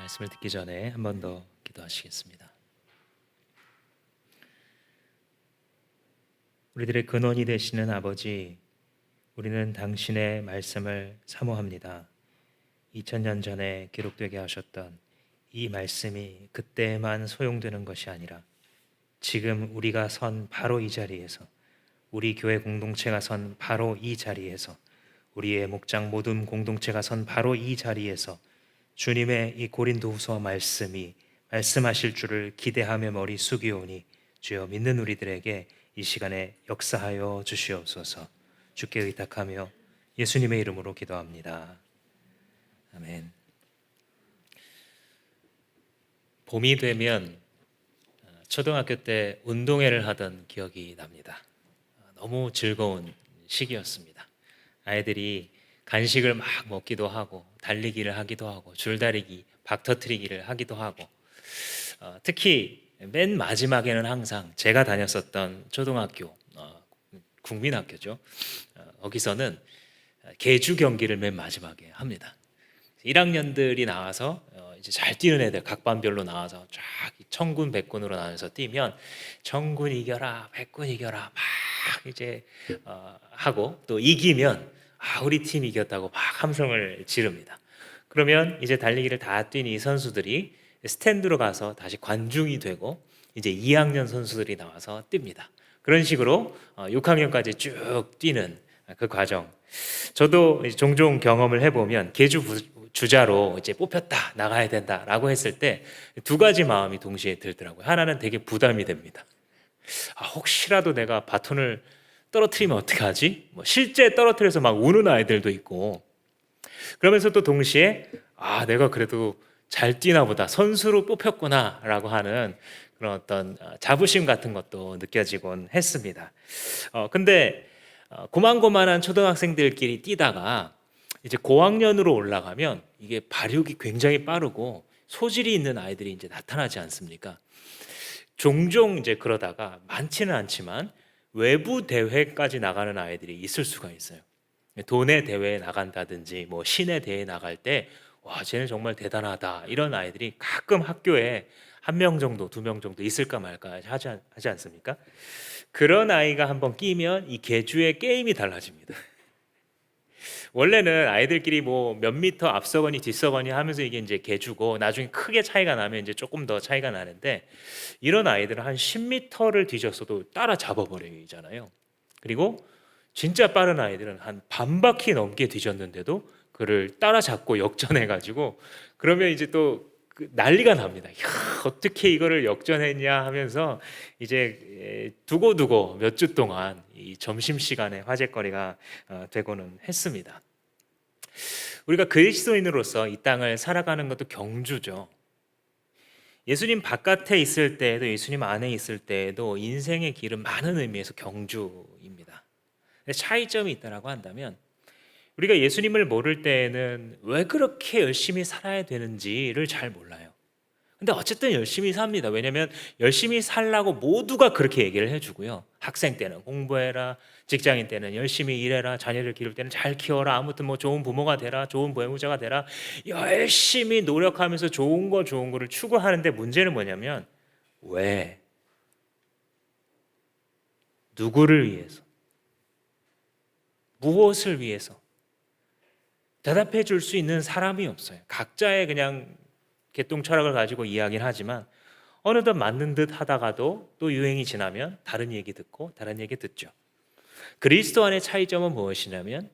말씀을 듣기 전에 한 번 더 기도하시겠습니다. 우리들의 근원이 되시는 아버지, 우리는 당신의 말씀을 사모합니다. 2000년 전에 기록되게 하셨던 이 말씀이 그때만 소용되는 것이 아니라 지금 우리가 선 바로 이 자리에서, 우리 교회 공동체가 선 바로 이 자리에서, 우리의 목장 모든 공동체가 선 바로 이 자리에서 주님의 이 고린도후서 말씀이 말씀하실 줄을 기대하며 머리 숙이오니 주여, 믿는 우리들에게 이 시간에 역사하여 주시옵소서. 주께 의탁하며 예수님의 이름으로 기도합니다. 아멘. 봄이 되면 초등학교 때 운동회를 하던 기억이 납니다. 너무 즐거운 시기였습니다. 아이들이 간식을 막 먹기도 하고 달리기를 하기도 하고 줄다리기, 박터트리기를 하기도 하고, 특히 맨 마지막에는 항상 제가 다녔었던 초등학교, 국민학교죠. 거기서는 계주 경기를 맨 마지막에 합니다. 1학년들이 나와서 이제 잘 뛰는 애들 각반별로 나와서 쫙 천군 백군으로 나눠서 뛰면 천군 이겨라, 백군 이겨라 막 이제 하고, 또 이기면 우리 팀 이겼다고 막 함성을 지릅니다. 그러면 이제 달리기를 다 뛴 이 선수들이 스탠드로 가서 다시 관중이 되고 이제 2학년 선수들이 나와서 뜁니다. 그런 식으로 6학년까지 쭉 뛰는 그 과정, 저도 종종 경험을 해보면 계주 주자로 이제 뽑혔다, 나가야 된다라고 했을 때 두 가지 마음이 동시에 들더라고요. 하나는 되게 부담이 됩니다. 혹시라도 내가 바톤을 떨어뜨리면 어떡하지? 실제 떨어뜨려서 막 우는 아이들도 있고, 그러면서 또 동시에 내가 그래도 잘 뛰나 보다, 선수로 뽑혔구나 라고 하는 그런 어떤 자부심 같은 것도 느껴지곤 했습니다. 근데 고만고만한 초등학생들끼리 뛰다가 이제 고학년으로 올라가면 이게 발육이 굉장히 빠르고 소질이 있는 아이들이 이제 나타나지 않습니까? 종종 이제 그러다가, 많지는 않지만 외부 대회까지 나가는 아이들이 있을 수가 있어요. 도내 대회에 나간다든지 뭐 시내 대회에 나갈 때 와, 쟤는 정말 대단하다, 이런 아이들이 가끔 학교에 한 명 정도, 두 명 정도 있을까 말까 하지 않습니까? 그런 아이가 한번 끼면 이 계주의 게임이 달라집니다. 원래는 아이들끼리 뭐 몇 미터 앞서거니 뒤서거니 하면서 이게 이제 계주고, 나중에 크게 차이가 나면 이제 조금 더 차이가 나는데, 이런 아이들은 한 10m를 뒤졌어도 따라 잡아버리잖아요. 그리고 진짜 빠른 아이들은 한 반 바퀴 넘게 뒤졌는데도 그를 따라잡고 역전해가지고, 그러면 이제 또 난리가 납니다. 어떻게 이거를 역전했냐 하면서 이제 두고두고 몇 주 동안 이 점심시간에 화제거리가 되고는 했습니다. 우리가 그리스도인으로서 이 땅을 살아가는 것도 경주죠. 예수님 바깥에 있을 때에도 예수님 안에 있을 때에도 인생의 길은 많은 의미에서 경주입니다. 차이점이 있다라고 한다면, 우리가 예수님을 모를 때에는 왜 그렇게 열심히 살아야 되는지를 잘 몰라요. 근데 어쨌든 열심히 삽니다. 왜냐하면 열심히 살라고 모두가 그렇게 얘기를 해주고요. 학생 때는 공부해라, 직장인 때는 열심히 일해라, 자녀를 기를 때는 잘 키워라, 아무튼 뭐 좋은 부모가 되라, 좋은 배우자가 되라, 열심히 노력하면서 좋은 거를 추구하는데, 문제는 뭐냐면 왜? 누구를 위해서? 무엇을 위해서? 대답해 줄 수 있는 사람이 없어요. 각자의 그냥 개똥 철학을 가지고 이야기를 하지만, 어느덧 맞는 듯 하다가도 또 유행이 지나면 다른 얘기 듣고 다른 얘기 듣죠. 그리스도 안의 차이점은 무엇이냐면,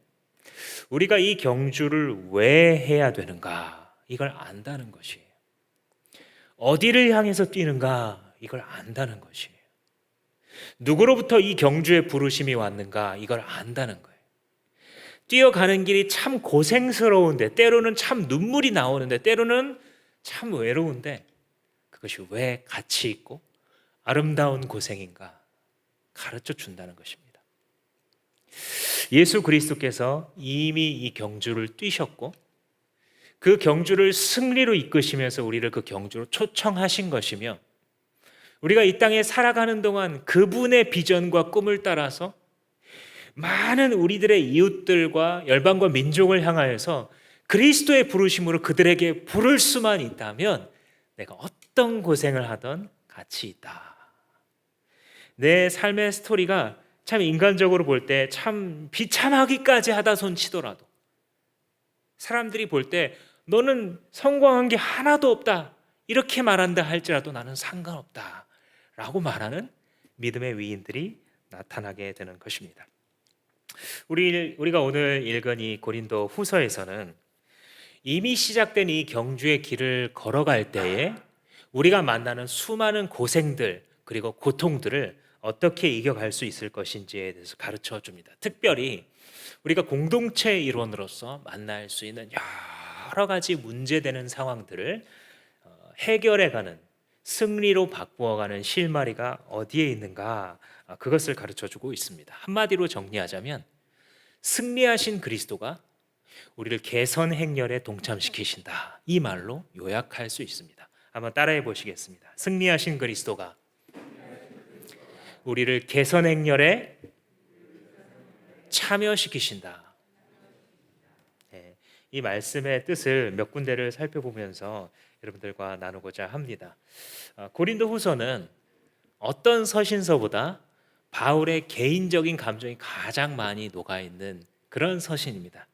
우리가 이 경주를 왜 해야 되는가, 이걸 안다는 것이에요. 어디를 향해서 뛰는가, 이걸 안다는 것이에요. 누구로부터 이 경주의 부르심이 왔는가, 이걸 안다는 거예요. 뛰어가는 길이 참 고생스러운데, 때로는 참 눈물이 나오는데, 때로는 참 외로운데, 그것이 왜 가치 있고 아름다운 고생인가 가르쳐 준다는 것입니다. 예수 그리스도께서 이미 이 경주를 뛰셨고, 그 경주를 승리로 이끄시면서 우리를 그 경주로 초청하신 것이며, 우리가 이 땅에 살아가는 동안 그분의 비전과 꿈을 따라서 많은 우리들의 이웃들과 열방과 민족을 향하여서 그리스도의 부르심으로 그들에게 부를 수만 있다면 내가 어떤 고생을 하던 가치 있다. 내 삶의 스토리가 참 인간적으로 볼 때 참 비참하기까지 하다 손치더라도, 사람들이 볼 때 너는 성공한 게 하나도 없다 이렇게 말한다 할지라도 나는 상관없다 라고 말하는 믿음의 위인들이 나타나게 되는 것입니다. 우리가 오늘 읽은 이 고린도 후서에서는 이미 시작된 이 경주의 길을 걸어갈 때에 우리가 만나는 수많은 고생들 그리고 고통들을 어떻게 이겨갈 수 있을 것인지에 대해서 가르쳐 줍니다. 특별히 우리가 공동체 일원으로서 만날 수 있는 여러 가지 문제되는 상황들을 해결해가는, 승리로 바꾸어가는 실마리가 어디에 있는가, 그것을 가르쳐 주고 있습니다. 한마디로 정리하자면 승리하신 그리스도가 우리를 개선 행렬에 동참시키신다, 이 말로 요약할 수 있습니다. 한번 따라해 보시겠습니다. 승리하신 그리스도가 우리를 개선 행렬에 참여시키신다. 네, 이 말씀의 뜻을 몇 군데를 살펴보면서 여러분들과 나누고자 합니다. 고린도 후서는 어떤 서신서보다 바울의 개인적인 감정이 가장 많이 녹아있는 그런 서신입니다.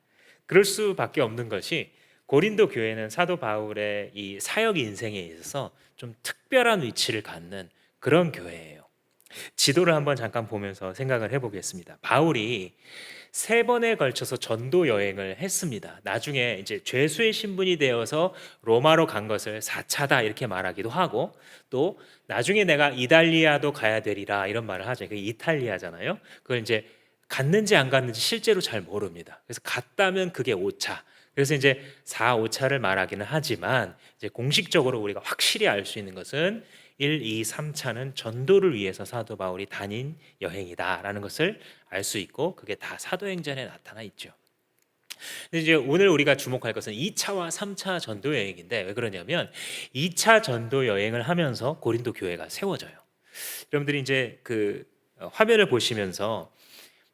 그럴 수밖에 없는 것이 고린도 교회는 사도 바울의 이 사역 인생에 있어서 좀 특별한 위치를 갖는 그런 교회예요. 지도를 한번 잠깐 보면서 생각을 해보겠습니다. 바울이 3번에 걸쳐서 전도 여행을 했습니다. 나중에 이제 죄수의 신분이 되어서 로마로 간 것을 4차다 이렇게 말하기도 하고, 또 나중에 내가 이탈리아도 가야 되리라 이런 말을 하죠. 그게 이탈리아잖아요. 그걸 이제 갔는지 안 갔는지 실제로 잘 모릅니다. 그래서 갔다면 그게 5차. 그래서 이제 4, 5차를 말하기는 하지만 이제 공식적으로 우리가 확실히 알 수 있는 것은 1, 2, 3차는 전도를 위해서 사도 바울이 다닌 여행이다라는 것을 알 수 있고, 그게 다 사도행전에 나타나 있죠. 근데 이제 오늘 우리가 주목할 것은 2차와 3차 전도 여행인데, 왜 그러냐면 2차 전도 여행을 하면서 고린도 교회가 세워져요. 여러분들이 이제 그 화면을 보시면서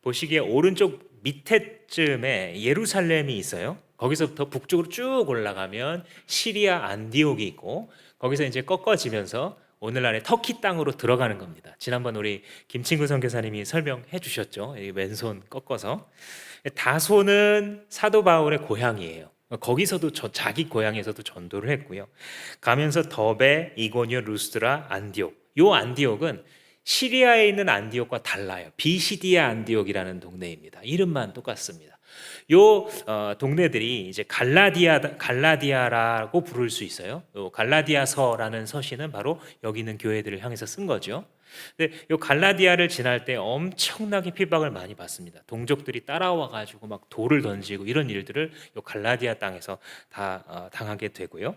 보시기에 오른쪽 밑에쯤에 예루살렘이 있어요. 거기서부터 북쪽으로 쭉 올라가면 시리아 안디옥이 있고, 거기서 이제 꺾어지면서 오늘날의 터키 땅으로 들어가는 겁니다. 지난번 우리 김친구 선교사님이 설명해 주셨죠. 왼손 꺾어서. 다소는 사도 바울의 고향이에요. 거기서도 자기 고향에서도 전도를 했고요. 가면서 더베, 이고니오, 루스드라, 안디옥. 요 안디옥은 시리아에 있는 안디옥과 달라요. 비시디아 안디옥이라는 동네입니다. 이름만 똑같습니다. 요 동네들이 이제 갈라디아라고 부를 수 있어요. 요 갈라디아서라는 서신은 바로 여기 있는 교회들을 향해서 쓴 거죠. 근데 요 갈라디아를 지날 때 엄청나게 핍박을 많이 받습니다. 동족들이 따라와 가지고 막 돌을 던지고 이런 일들을 요 갈라디아 땅에서 다 당하게 되고요.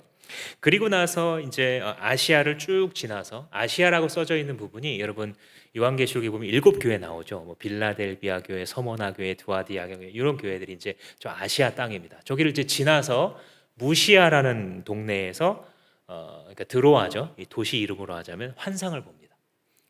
그리고 나서 이제 아시아를 쭉 지나서, 아시아라고 써져 있는 부분이 여러분 요한계시록에 보면 7교회 나오죠. 뭐 빌라델비아 교회, 서모나 교회, 두아디아 교회, 이런 교회들이 이제 저 아시아 땅입니다. 저기를 이제 지나서 무시아라는 동네에서 그러니까 드로아죠. 이 도시 이름으로 하자면 환상을 봅니다.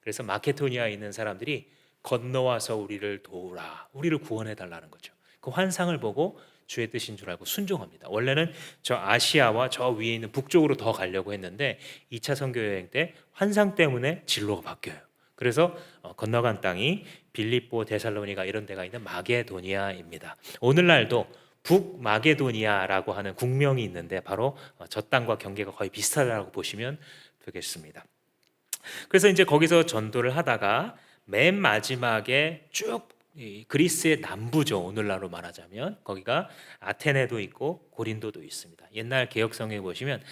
그래서 마케도니아에 있는 사람들이 건너와서 우리를 도우라, 우리를 구원해 달라는 거죠. 그 환상을 보고 주의 뜻인 줄 알고 순종합니다. 원래는 저 아시아와 저 위에 있는 북쪽으로 더 가려고 했는데 2차 선교 여행 때 환상 때문에 진로가 바뀌어요. 그래서 건너간 땅이 빌립보, 데살로니가 이런 데가 있는 마게도니아입니다. 오늘날도 북마게도니아라고 하는 국명이 있는데 바로 저 땅과 경계가 거의 비슷하다고 보시면 되겠습니다. 그래서 이제 거기서 전도를 하다가 맨 마지막에 쭉 그리스의 남부죠. 오늘날로 말하자면 거기가 아테네도 있고 고린도도 있습니다. 옛날 개역성에 보시면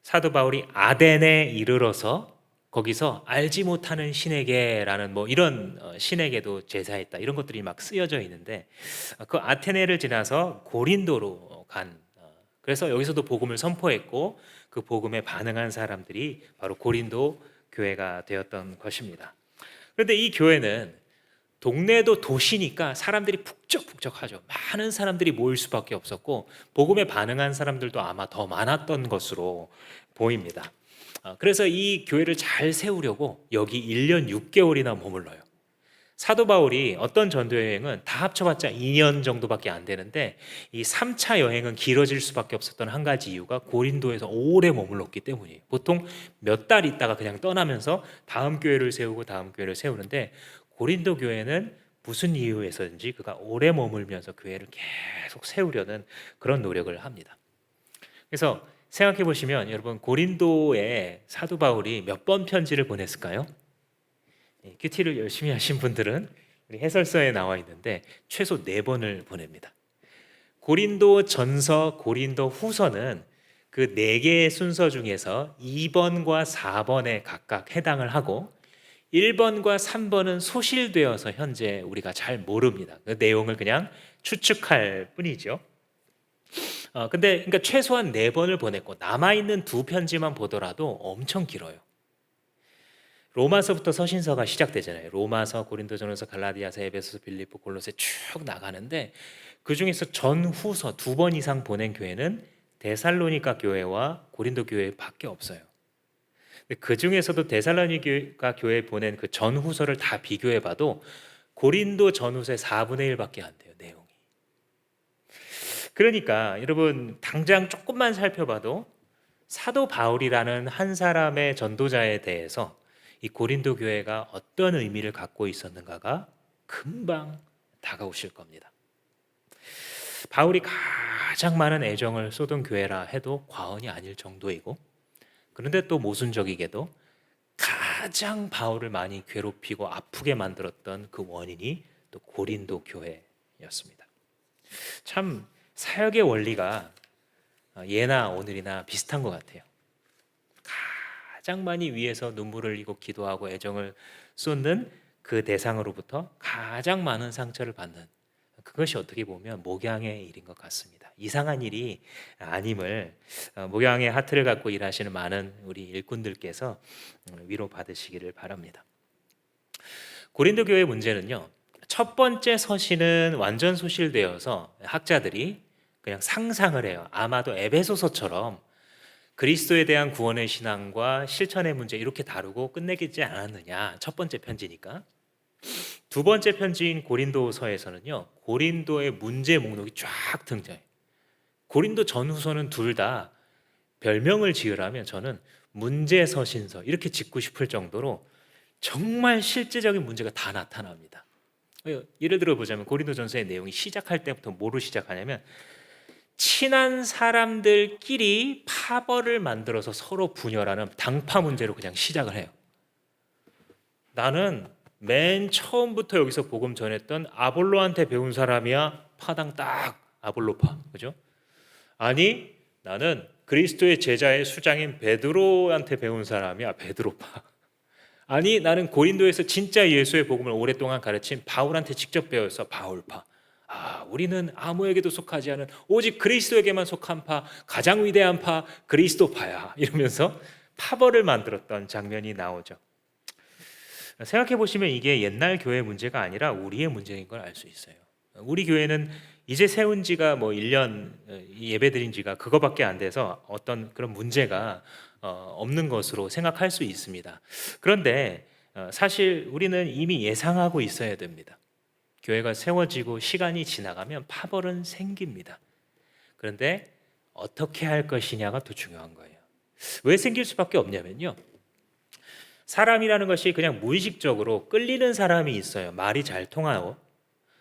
사도 바울이 아덴에 이르러서 거기서 알지 못하는 신에게라는 뭐 이런 신에게도 제사했다, 이런 것들이 막 쓰여져 있는데, 그 아테네를 지나서 고린도로 간, 그래서 여기서도 복음을 선포했고 그 복음에 반응한 사람들이 바로 고린도 교회가 되었던 것입니다. 그런데 이 교회는 동네도 도시니까 사람들이 북적북적하죠. 많은 사람들이 모일 수밖에 없었고 복음에 반응한 사람들도 아마 더 많았던 것으로 보입니다. 그래서 이 교회를 잘 세우려고 여기 1년 6개월이나 머물러요. 사도 바울이 어떤 전도 여행은 다 합쳐봤자 2년 정도밖에 안 되는데 이 3차 여행은 길어질 수밖에 없었던 한 가지 이유가 고린도에서 오래 머물렀기 때문이에요. 보통 몇 달 있다가 그냥 떠나면서 다음 교회를 세우고 다음 교회를 세우는데 고린도 교회는 무슨 이유에서든지 그가 오래 머물면서 교회를 계속 세우려는 그런 노력을 합니다. 그래서 생각해 보시면 여러분 고린도에 사도 바울이 몇 번 편지를 보냈을까요? 큐티를 열심히 하신 분들은 우리 해설서에 나와 있는데 최소 4번을 보냅니다. 고린도 전서, 고린도 후서는 그 4개의 순서 중에서 2번과 4번에 각각 해당을 하고 1번과 3번은 소실되어서 현재 우리가 잘 모릅니다. 그 내용을 그냥 추측할 뿐이죠. 근데 그러니까 최소한 4번을 보냈고 남아있는 2편지만 보더라도 엄청 길어요. 로마서부터 서신서가 시작되잖아요. 로마서, 고린도전서, 갈라디아서, 에베소서, 빌립보, 골로새 쭉 나가는데 그 중에서 전후서 2번 이상 보낸 교회는 데살로니가 교회와 고린도 교회밖에 없어요. 그 중에서도 데살로니가 교회 보낸 그 전후서를 다 비교해봐도 고린도 전후서의 4분의 1밖에 안 돼요, 내용이. 그러니까 여러분 당장 조금만 살펴봐도 사도 바울이라는 한 사람의 전도자에 대해서 이 고린도 교회가 어떤 의미를 갖고 있었는가가 금방 다가오실 겁니다. 바울이 가장 많은 애정을 쏟은 교회라 해도 과언이 아닐 정도이고, 그런데 또 모순적이게도 가장 바울을 많이 괴롭히고 아프게 만들었던 그 원인이 또 고린도 교회였습니다. 참 사역의 원리가 예나 오늘이나 비슷한 것 같아요. 가장 많이 위에서 눈물을 흘리고 기도하고 애정을 쏟는 그 대상으로부터 가장 많은 상처를 받는, 그것이 어떻게 보면 목양의 일인 것 같습니다. 이상한 일이 아님을 목양의 하트를 갖고 일하시는 많은 우리 일꾼들께서 위로 받으시기를 바랍니다. 고린도 교회의 문제는요, 첫 번째 서신은 완전 소실되어서 학자들이 그냥 상상을 해요. 아마도 에베소서처럼 그리스도에 대한 구원의 신앙과 실천의 문제 이렇게 다루고 끝내겠지 않았느냐. 첫 번째 편지니까. 두 번째 편지인 고린도서에서는요, 고린도의 문제 목록이 쫙 등장해요. 고린도 전후서는 둘 다 별명을 지으라면 저는 문제서신서 이렇게 짓고 싶을 정도로 정말 실제적인 문제가 다 나타납니다. 예를 들어 보자면 고린도전서의 내용이 시작할 때부터 뭐로 시작하냐면 친한 사람들끼리 파벌을 만들어서 서로 분열하는 당파 문제로 그냥 시작을 해요. 나는 맨 처음부터 여기서 복음 전했던 아볼로한테 배운 사람이야. 파당 딱 아볼로파, 그죠? 아니 나는 그리스도의 제자의 수장인 베드로한테 배운 사람이야. 베드로파. 아니 나는 고린도에서 진짜 예수의 복음을 오랫동안 가르친 바울한테 직접 배워서 바울파. 우리는 아무에게도 속하지 않은 오직 그리스도에게만 속한 파, 가장 위대한 파, 그리스도파야. 이러면서 파벌을 만들었던 장면이 나오죠. 생각해 보시면 이게 옛날 교회 문제가 아니라 우리의 문제인 걸 알 수 있어요. 우리 교회는 이제 세운 지가 뭐 1년 예배 드린 지가 그거밖에 안 돼서 어떤 그런 문제가 없는 것으로 생각할 수 있습니다. 그런데 사실 우리는 이미 예상하고 있어야 됩니다. 교회가 세워지고 시간이 지나가면 파벌은 생깁니다. 그런데 어떻게 할 것이냐가 더 중요한 거예요. 왜 생길 수밖에 없냐면요, 사람이라는 것이 그냥 무의식적으로 끌리는 사람이 있어요. 말이 잘 통하고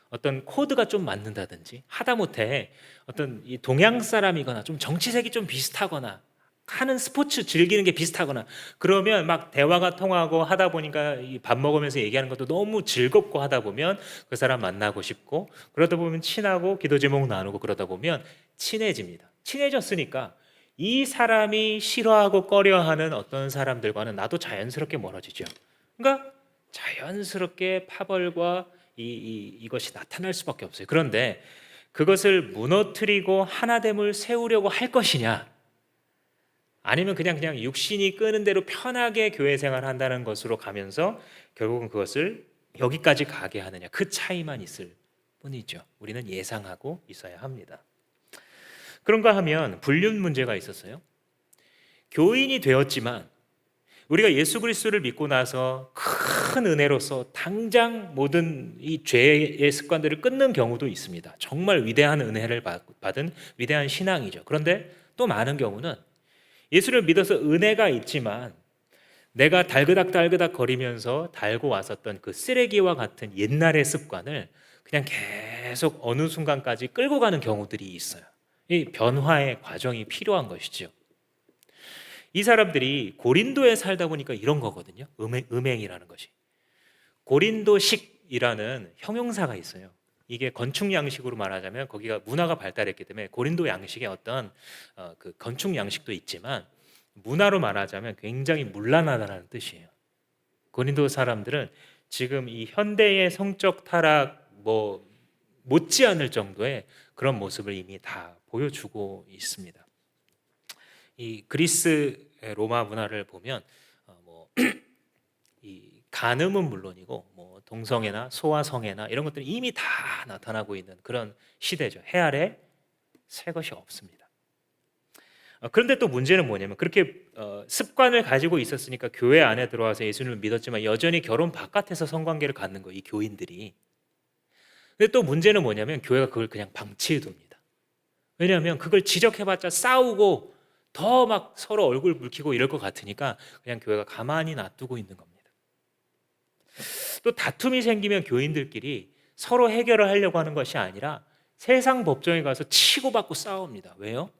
어떤 코드가 좀 맞는다든지, 하다못해 어떤 이 동양 사람이거나 좀 정치색이 좀 비슷하거나 하는 스포츠 즐기는 게 비슷하거나 그러면 막 대화가 통하고 하다 보니까 밥 먹으면서 얘기하는 것도 너무 즐겁고 하다 보면 그 사람 만나고 싶고, 그러다 보면 친하고 기도 제목 나누고 그러다 보면 친해집니다. 친해졌으니까 이 사람이 싫어하고 꺼려하는 어떤 사람들과는 나도 자연스럽게 멀어지죠. 그러니까 자연스럽게 파벌과 이것이 나타날 수밖에 없어요. 그런데 그것을 무너뜨리고 하나됨을 세우려고 할 것이냐, 아니면 그냥 육신이 끄는 대로 편하게 교회 생활한다는 것으로 가면서 결국은 그것을 여기까지 가게 하느냐, 그 차이만 있을 뿐이죠. 우리는 예상하고 있어야 합니다. 그런가 하면 불륜 문제가 있었어요. 교인이 되었지만 우리가 예수 그리스도를 믿고 나서 큰 은혜로서 당장 모든 이 죄의 습관들을 끊는 경우도 있습니다. 정말 위대한 은혜를 받은 위대한 신앙이죠. 그런데 또 많은 경우는 예수를 믿어서 은혜가 있지만 내가 달그닥달그닥 거리면서 달고 왔었던 그 쓰레기와 같은 옛날의 습관을 그냥 계속 어느 순간까지 끌고 가는 경우들이 있어요. 이 변화의 과정이 필요한 것이죠. 이 사람들이 고린도에 살다 보니까 이런 거거든요. 음행이라는 것이. 고린도식이라는 형용사가 있어요. 이게 건축 양식으로 말하자면 거기가 문화가 발달했기 때문에 고린도 양식의 어떤 그 건축 양식도 있지만 문화로 말하자면 굉장히 문란하다는 뜻이에요. 고린도 사람들은 지금 이 현대의 성적 타락 못지않을 정도의 그런 모습을 이미 다 보여주고 있습니다. 이 그리스 로마 문화를 보면 이 간음은 물론이고 동성애나 소아성애나 이런 것들이 이미 다 나타나고 있는 그런 시대죠. 해 아래 새 것이 없습니다. 그런데 또 문제는 뭐냐면 그렇게 습관을 가지고 있었으니까 교회 안에 들어와서 예수님을 믿었지만 여전히 결혼 바깥에서 성관계를 갖는 거예요. 이 교인들이. 근데 또 문제는 뭐냐면 교회가 그걸 그냥 방치해 둡니다. 왜냐하면 그걸 지적해봤자 싸우고 더 막 서로 얼굴 붉히고 이럴 것 같으니까 그냥 교회가 가만히 놔두고 있는 겁니다. 또 다툼이 생기면 교인들끼리 서로 해결을 하려고 하는 것이 아니라 세상 법정에 가서 치고받고 싸웁니다. 왜요?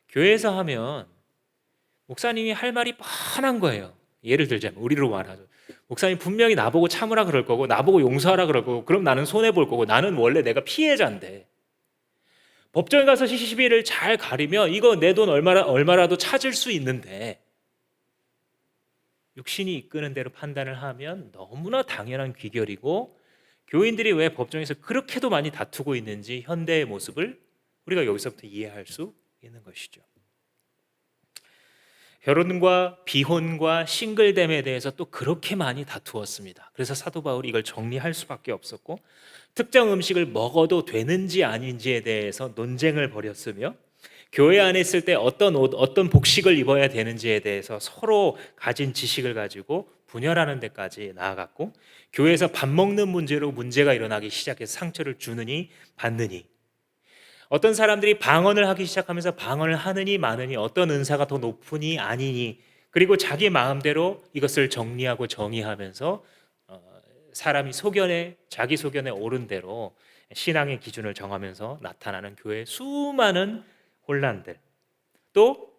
교회에서 하면 목사님이 할 말이 뻔한 거예요. 예를 들자면 우리로 말하죠. 목사님 분명히 나보고 참으라 그럴 거고 나보고 용서하라 그럴 거고 그럼 나는 손해볼 거고 나는 원래 내가 피해자인데 법정에 가서 시시비를 잘 가리면 이거 내 돈 얼마라도 찾을 수 있는데 육신이 이끄는 대로 판단을 하면 너무나 당연한 귀결이고 교인들이 왜 법정에서 그렇게도 많이 다투고 있는지 현대의 모습을 우리가 여기서부터 이해할 수 있는 것이죠. 결혼과 비혼과 싱글됨에 대해서 또 그렇게 많이 다투었습니다. 그래서 사도 바울이 이걸 정리할 수밖에 없었고 특정 음식을 먹어도 되는지 아닌지에 대해서 논쟁을 벌였으며 교회 안에 있을 때 어떤 옷, 어떤 복식을 입어야 되는지에 대해서 서로 가진 지식을 가지고 분열하는 데까지 나아갔고 교회에서 밥 먹는 문제로 문제가 일어나기 시작해서 상처를 주느니 받느니 어떤 사람들이 방언을 하기 시작하면서 방언을 하느니 마느니 어떤 은사가 더 높으니 아니니 그리고 자기 마음대로 이것을 정리하고 정의하면서 사람이 자기 소견에 옳은 대로 신앙의 기준을 정하면서 나타나는 교회의 수많은 혼란들 또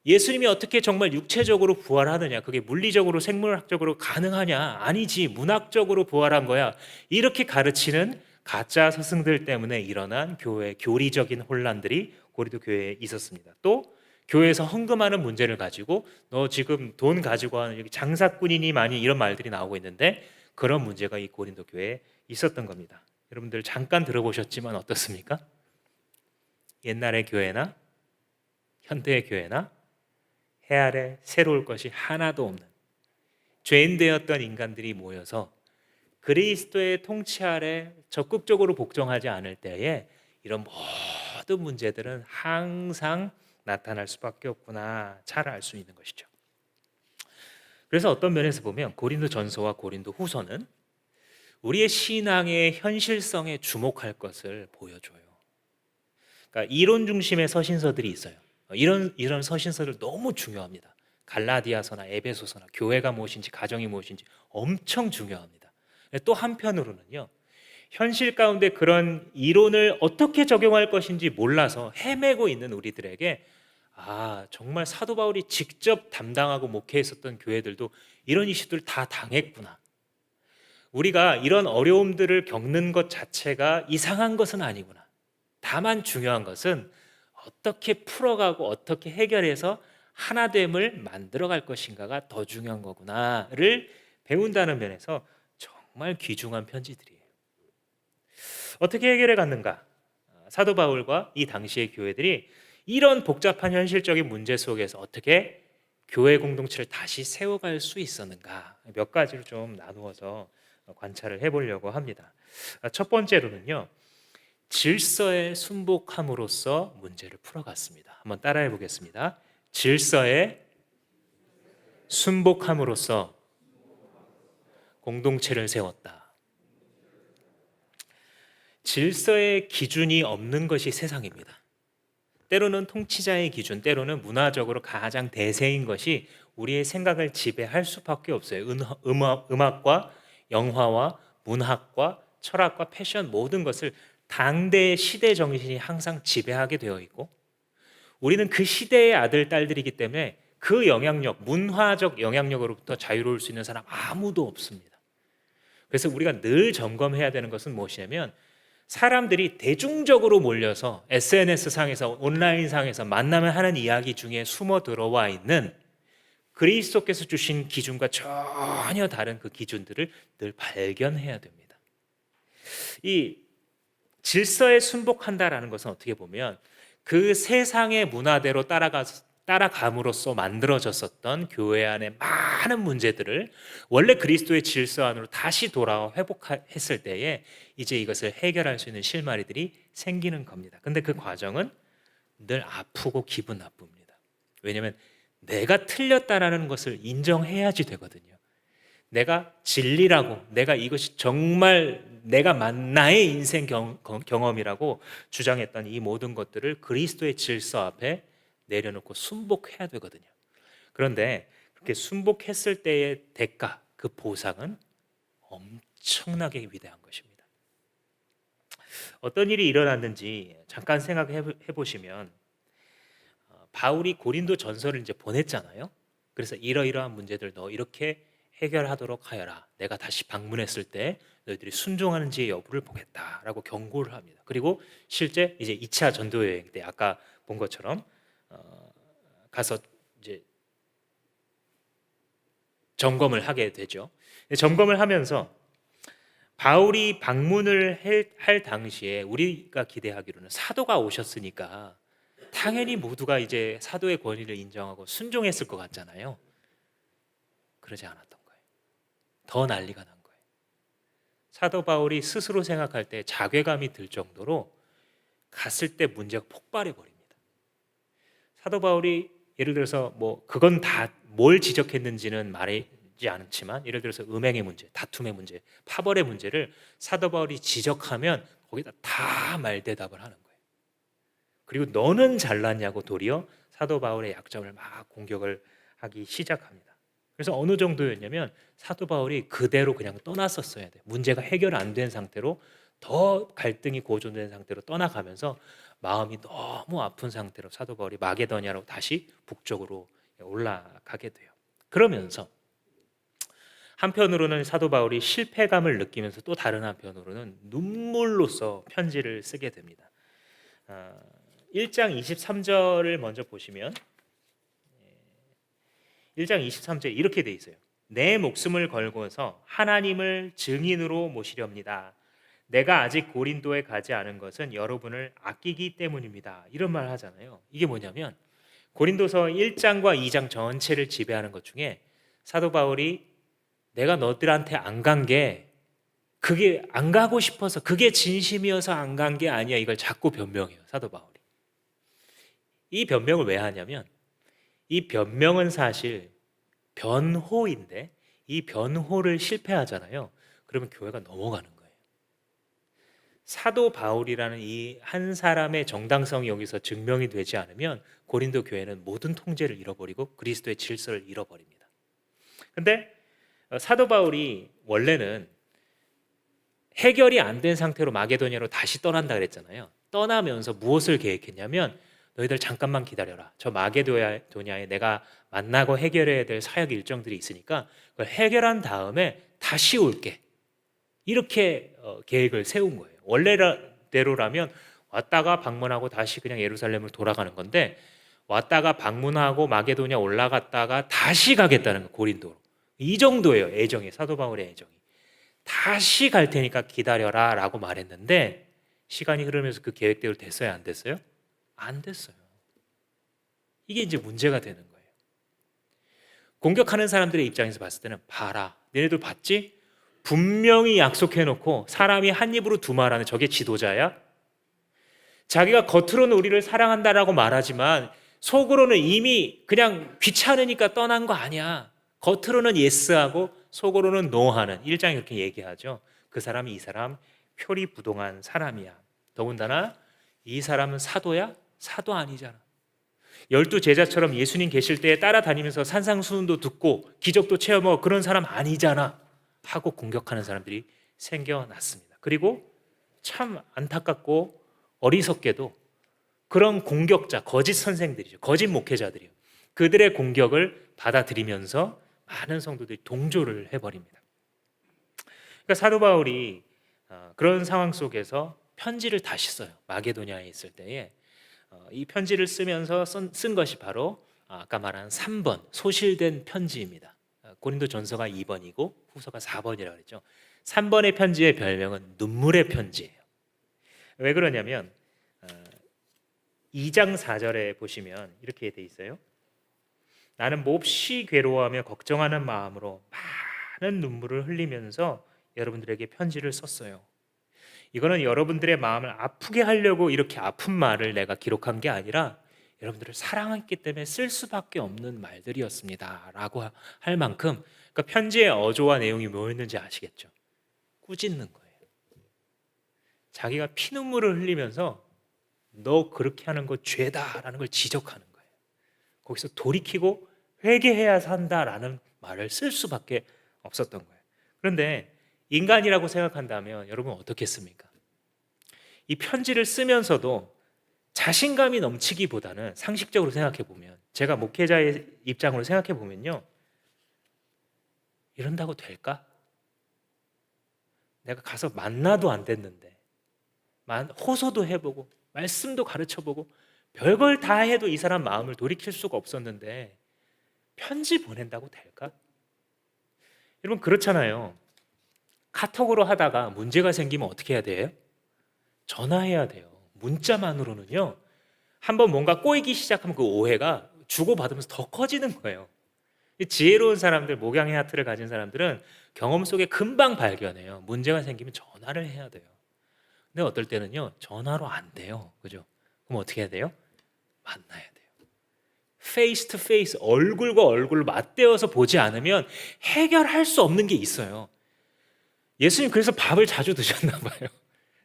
예수님이 어떻게 정말 육체적으로 부활하느냐 그게 물리적으로 생물학적으로 가능하냐 아니지 문학적으로 부활한 거야 이렇게 가르치는 가짜 스승들 때문에 일어난 교회 교리적인 혼란들이 고린도 교회에 있었습니다. 또 교회에서 헌금하는 문제를 가지고 너 지금 돈 가지고 하는 여기 장사꾼이니 많이 이런 말들이 나오고 있는데 그런 문제가 이 고린도 교회에 있었던 겁니다. 여러분들 잠깐 들어보셨지만 어떻습니까? 옛날의 교회나 현대의 교회나 해 아래 새로울 것이 하나도 없는 죄인 되었던 인간들이 모여서 그리스도의 통치 아래 적극적으로 복종하지 않을 때에 이런 모든 문제들은 항상 나타날 수밖에 없구나 잘 알 수 있는 것이죠. 그래서 어떤 면에서 보면 고린도 전서와 고린도 후서는 우리의 신앙의 현실성에 주목할 것을 보여줘요. 그러니까 이론 중심의 서신서들이 있어요. 이런 서신서들 너무 중요합니다. 갈라디아서나 에베소서나 교회가 무엇인지 가정이 무엇인지 엄청 중요합니다. 또 한편으로는요. 현실 가운데 그런 이론을 어떻게 적용할 것인지 몰라서 헤매고 있는 우리들에게 정말 사도 바울이 직접 담당하고 목회했었던 교회들도 이런 이슈들 다 당했구나. 우리가 이런 어려움들을 겪는 것 자체가 이상한 것은 아니구나. 다만 중요한 것은 어떻게 풀어가고 어떻게 해결해서 하나됨을 만들어갈 것인가가 더 중요한 거구나를 배운다는 면에서 정말 귀중한 편지들이에요. 어떻게 해결해 갔는가? 사도 바울과 이 당시의 교회들이 이런 복잡한 현실적인 문제 속에서 어떻게 교회 공동체를 다시 세워갈 수 있었는가? 몇 가지로 좀 나누어서 관찰을 해보려고 합니다. 첫 번째로는요. 질서에 순복함으로써 문제를 풀어갔습니다. 한번 따라해 보겠습니다. 질서에 순복함으로써 공동체를 세웠다. 질서의 기준이 없는 것이 세상입니다. 때로는 통치자의 기준, 때로는 문화적으로 가장 대세인 것이 우리의 생각을 지배할 수밖에 없어요. 음악과 영화와 문학과 철학과 패션 모든 것을 당대의 시대 정신이 항상 지배하게 되어 있고, 우리는 그 시대의 아들, 딸들이기 때문에 그 영향력, 문화적 영향력으로부터 자유로울 수 있는 사람 아무도 없습니다. 그래서 우리가 늘 점검해야 되는 것은 무엇이냐면, 사람들이 대중적으로 몰려서 SNS 상에서, 온라인 상에서 만나면 하는 이야기 중에 숨어 들어와 있는 그리스도께서 주신 기준과 전혀 다른 그 기준들을 늘 발견해야 됩니다. 이 질서에 순복한다라는 것은 어떻게 보면 그 세상의 문화대로 따라감으로써 만들어졌었던 교회 안의 많은 문제들을 원래 그리스도의 질서 안으로 다시 돌아와 회복했을 때에 이제 이것을 해결할 수 있는 실마리들이 생기는 겁니다. 근데 그 과정은 늘 아프고 기분 나쁩니다. 왜냐하면 내가 틀렸다라는 것을 인정해야지 되거든요. 내가 진리라고, 내가 이것이 정말 나의 인생 경험이라고 주장했던 이 모든 것들을 그리스도의 질서 앞에 내려놓고 순복해야 되거든요. 그런데 그렇게 순복했을 때의 대가, 그 보상은 엄청나게 위대한 것입니다. 어떤 일이 일어났는지 잠깐 생각해 보시면, 바울이 고린도 전서를 이제 보냈잖아요. 그래서 이러이러한 문제들 너 이렇게 해결하도록 하여라. 내가 다시 방문했을 때 너희들이 순종하는지의 여부를 보겠다라고 경고를 합니다. 그리고 실제 이제 2차 전도 여행 때 아까 본 것처럼 가서 이제 점검을 하게 되죠. 점검을 하면서 바울이 방문을 할 당시에 우리가 기대하기로는 사도가 오셨으니까 당연히 모두가 이제 사도의 권위를 인정하고 순종했을 것 같잖아요. 그러지 않았던 거예요. 더 난리가 난 거예요. 사도 바울이 스스로 생각할 때 자괴감이 들 정도로 갔을 때 문제가 폭발해 버립니다. 사도 바울이 예를 들어서 뭐 그건 다 뭘 지적했는지는 말하지 않지만, 예를 들어서 음행의 문제, 다툼의 문제, 파벌의 문제를 사도 바울이 지적하면 거기다 다 말대답을 하는 거예요. 그리고 너는 잘났냐고 도리어 사도 바울의 약점을 막 공격을 하기 시작합니다. 그래서 어느 정도였냐면 사도 바울이 그대로 그냥 떠났었어야 돼요. 문제가 해결 안 된 상태로, 더 갈등이 고조된 상태로 떠나가면서 마음이 너무 아픈 상태로 사도 바울이 마게도냐로 다시 북쪽으로 올라가게 돼요. 그러면서 한편으로는 사도 바울이 실패감을 느끼면서 또 다른 한편으로는 눈물로써 편지를 쓰게 됩니다. 1장 23절을 먼저 보시면, 1장 23절에 이렇게 돼 있어요. 내 목숨을 걸고서 하나님을 증인으로 모시렵니다. 내가 아직 고린도에 가지 않은 것은 여러분을 아끼기 때문입니다. 이런 말 하잖아요. 이게 뭐냐면 고린도서 1장과 2장 전체를 지배하는 것 중에 사도 바울이 내가 너들한테 안 간 게, 그게 안 가고 싶어서, 그게 진심이어서 안 간 게 아니야, 이걸 자꾸 변명해요, 사도 바울이. 이 변명을 왜 하냐면, 이 변명은 사실 변호인데 이 변호를 실패하잖아요. 그러면 교회가 넘어가는 거예요. 사도 바울이라는 이 한 사람의 정당성이 여기서 증명이 되지 않으면 고린도 교회는 모든 통제를 잃어버리고 그리스도의 질서를 잃어버립니다. 근데 사도 바울이 원래는 해결이 안 된 상태로 마게도냐로 다시 떠난다 그랬잖아요. 떠나면서 무엇을 계획했냐면, 너희들 잠깐만 기다려라. 저 마게도냐에 내가 만나고 해결해야 될 사역 일정들이 있으니까 그걸 해결한 다음에 다시 올게. 이렇게 계획을 세운 거예요. 원래대로라면 왔다가 방문하고 다시 그냥 예루살렘을 돌아가는 건데, 왔다가 방문하고 마게도냐 올라갔다가 다시 가겠다는 거예요, 고린도로. 이 정도예요, 애정이, 사도 바울의 애정이. 다시 갈 테니까 기다려라 라고 말했는데, 시간이 흐르면서 그 계획대로 됐어요, 안 됐어요? 안 됐어요. 이게 이제 문제가 되는 거예요. 공격하는 사람들의 입장에서 봤을 때는, 봐라, 너네들 봤지? 분명히 약속해놓고 사람이 한 입으로 두 말하는 저게 지도자야? 자기가 겉으로는 우리를 사랑한다라고 말하지만 속으로는 이미 그냥 귀찮으니까 떠난 거 아니야. 겉으로는 예스하고 속으로는 노하는 1장에 그렇게 얘기하죠. 그 사람이 이 사람 표리부동한 사람이야. 더군다나 이 사람은 사도야? 사도 아니잖아. 12제자처럼 예수님 계실 때 따라다니면서 산상수훈도 듣고 기적도 체험하고 그런 사람 아니잖아 하고 공격하는 사람들이 생겨났습니다. 그리고 참 안타깝고 어리석게도 그런 공격자, 거짓 선생들이죠. 거짓 목회자들이요. 그들의 공격을 받아들이면서 많은 성도들이 동조를 해버립니다. 그러니까 사도 바울이 그런 상황 속에서 편지를 다시 써요. 마게도냐에 있을 때에 이 편지를 쓰면서 쓴 것이 바로 아까 말한 3번 소실된 편지입니다. 고린도 전서가 2번이고 후서가 4번이라고 그랬죠. 3번의 편지의 별명은 눈물의 편지예요. 왜 그러냐면 2장 4절에 보시면 이렇게 돼 있어요. 나는 몹시 괴로워하며 걱정하는 마음으로 많은 눈물을 흘리면서 여러분들에게 편지를 썼어요. 이거는 여러분들의 마음을 아프게 하려고 이렇게 아픈 말을 내가 기록한 게 아니라 여러분들을 사랑했기 때문에 쓸 수밖에 없는 말들이었습니다 라고 할 만큼, 그러니까 편지의 어조와 내용이 뭐였는지 아시겠죠? 꾸짖는 거예요. 자기가 피눈물을 흘리면서 너 그렇게 하는 거 죄다라는 걸 지적하는 거예요. 거기서 돌이키고 회개해야 산다라는 말을 쓸 수밖에 없었던 거예요. 그런데 인간이라고 생각한다면 여러분 어떻겠습니까? 이 편지를 쓰면서도 자신감이 넘치기보다는 상식적으로 생각해 보면, 제가 목회자의 입장으로 생각해 보면요, 이런다고 될까? 내가 가서 만나도 안 됐는데 호소도 해보고 말씀도 가르쳐보고 별걸 다 해도 이 사람 마음을 돌이킬 수가 없었는데 편지 보낸다고 될까? 여러분 그렇잖아요. 카톡으로 하다가 문제가 생기면 어떻게 해야 돼요? 전화해야 돼요. 문자만으로는요, 한번 뭔가 꼬이기 시작하면 그 오해가 주고받으면서 더 커지는 거예요. 지혜로운 사람들, 목양의 하트를 가진 사람들은 경험 속에 금방 발견해요. 문제가 생기면 전화를 해야 돼요. 근데 어떨 때는요, 전화로 안 돼요. 그죠? 그럼 어떻게 해야 돼요? 만나야 돼요. 페이스 투 페이스, 얼굴과 얼굴을 맞대어서 보지 않으면 해결할 수 없는 게 있어요. 예수님 그래서 밥을 자주 드셨나 봐요.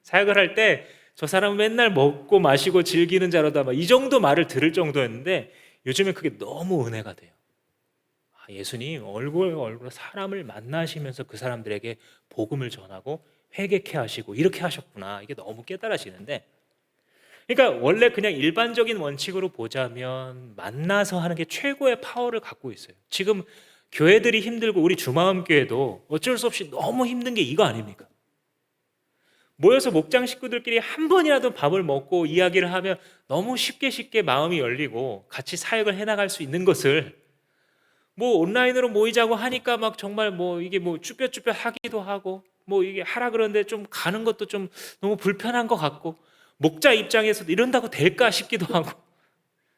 사역을 할 때 저 사람은 맨날 먹고 마시고 즐기는 자로다 이 정도 말을 들을 정도였는데 요즘에 그게 너무 은혜가 돼요. 예수님 얼굴과 얼굴로 사람을 만나시면서 그 사람들에게 복음을 전하고 회개케 하시고 이렇게 하셨구나. 이게 너무 깨달아지는데, 그러니까 원래 그냥 일반적인 원칙으로 보자면 만나서 하는 게 최고의 파워를 갖고 있어요. 지금 교회들이 힘들고 우리 주마음교회도 어쩔 수 없이 너무 힘든 게 이거 아닙니까? 모여서 목장 식구들끼리 한 번이라도 밥을 먹고 이야기를 하면 너무 쉽게 마음이 열리고 같이 사역을 해나갈 수 있는 것을, 뭐 온라인으로 모이자고 하니까 막 정말 이게 쭈뼛쭈뼛 하기도 하고 이게 하라 그러는데 좀 가는 것도 좀 너무 불편한 것 같고, 목자 입장에서도 이런다고 될까 싶기도 하고,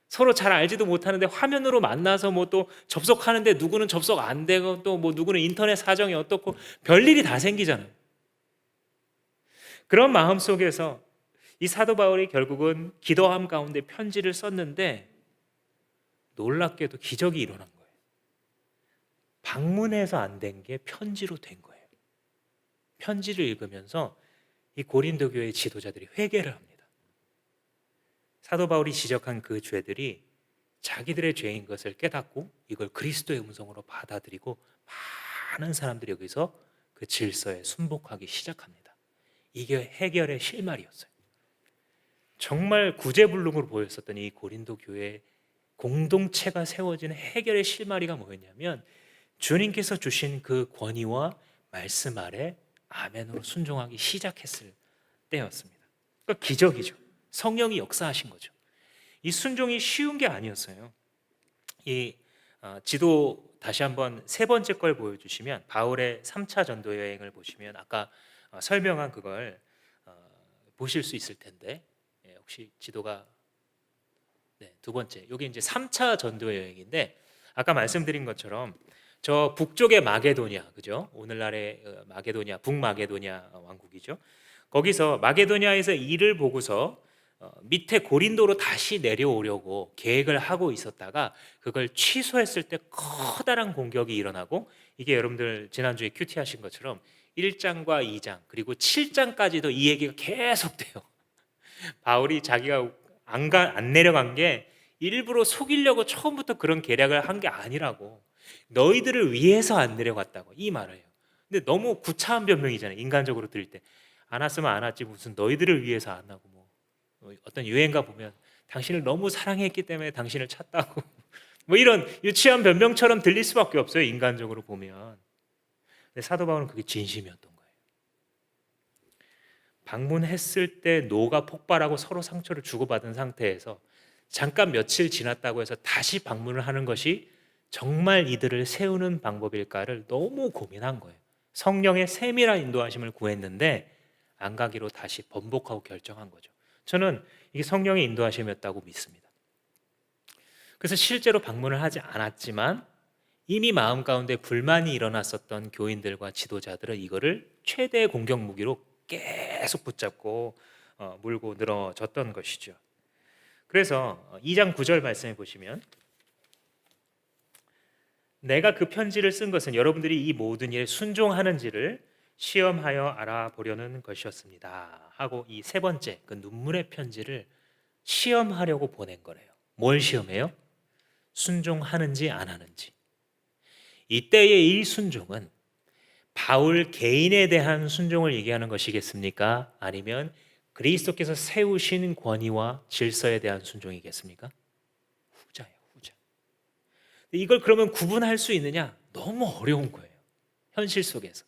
서로 잘 알지도 못하는데 화면으로 만나서 또 접속하는데 누구는 접속 안 되고 또 누구는 인터넷 사정이 어떻고 별일이 다 생기잖아요. 그런 마음 속에서 이 사도 바울이 결국은 기도함 가운데 편지를 썼는데 놀랍게도 기적이 일어난 거예요. 방문해서 안 된 게 편지로 된 거예요. 편지를 읽으면서 이 고린도 교회 지도자들이 회개를 합니다. 사도 바울이 지적한 그 죄들이 자기들의 죄인 것을 깨닫고 이걸 그리스도의 음성으로 받아들이고 많은 사람들이 여기서 그 질서에 순복하기 시작합니다. 이게 해결의 실마리였어요. 정말 구제불능으로 보였었던 이 고린도 교회 공동체가 세워지는 해결의 실마리가 뭐였냐면 주님께서 주신 그 권위와 말씀 아래 아멘으로 순종하기 시작했을 때였습니다. 그러니까 기적이죠. 성령이 역사하신 거죠. 이 순종이 쉬운 게 아니었어요. 이 지도 다시 한번 세 번째 걸 보여주시면 바울의 3차 전도 여행을 보시면 아까 설명한 그걸 보실 수 있을 텐데, 혹시 지도가 두 번째, 여기 이제 3차 전도 여행인데 아까 말씀드린 것처럼 저 북쪽의 마게도냐, 그죠? 오늘날의 마게도냐, 북마게도냐 왕국이죠. 거기서 마게도냐에서 일을 보고서 밑에 고린도로 다시 내려오려고 계획을 하고 있었다가 그걸 취소했을 때 커다란 공격이 일어나고, 이게 여러분들 지난주에 큐티 하신 것처럼 1장과 2장 그리고 7장까지도 이 얘기가 계속돼요. 바울이 자기가 안 내려간 게 일부러 속이려고 처음부터 그런 계략을 한 게 아니라고, 너희들을 위해서 안 내려갔다고 이 말을 해요. 근데 너무 구차한 변명이잖아요. 인간적으로 들을 때 안 왔으면 안 왔지 무슨 너희들을 위해서 안 하고, 뭐 어떤 유행가 보면 당신을 너무 사랑했기 때문에 당신을 찾다고 뭐 이런 유치한 변명처럼 들릴 수밖에 없어요, 인간적으로 보면. 근데 사도 바울은 그게 진심이었던 거예요. 방문했을 때 노가 폭발하고 서로 상처를 주고받은 상태에서 잠깐 며칠 지났다고 해서 다시 방문을 하는 것이 정말 이들을 세우는 방법일까를 너무 고민한 거예요. 성령의 세밀한 인도하심을 구했는데 안 가기로 다시 번복하고 결정한 거죠. 저는 이게 성령의 인도하심이었다고 믿습니다. 그래서 실제로 방문을 하지 않았지만 이미 마음 가운데 불만이 일어났었던 교인들과 지도자들은 이거를 최대의 공격 무기로 계속 붙잡고 물고 늘어졌던 것이죠. 그래서 2장 9절 말씀해 보시면, 내가 그 편지를 쓴 것은 여러분들이 이 모든 일에 순종하는지를 시험하여 알아보려는 것이었습니다 하고, 이 세 번째 그 눈물의 편지를 시험하려고 보낸 거래요. 뭘 시험해요? 순종하는지 안 하는지. 이때의 이 순종은 바울 개인에 대한 순종을 얘기하는 것이겠습니까? 아니면 그리스도께서 세우신 권위와 질서에 대한 순종이겠습니까? 후자예요, 후자. 이걸 그러면 구분할 수 있느냐? 너무 어려운 거예요. 현실 속에서.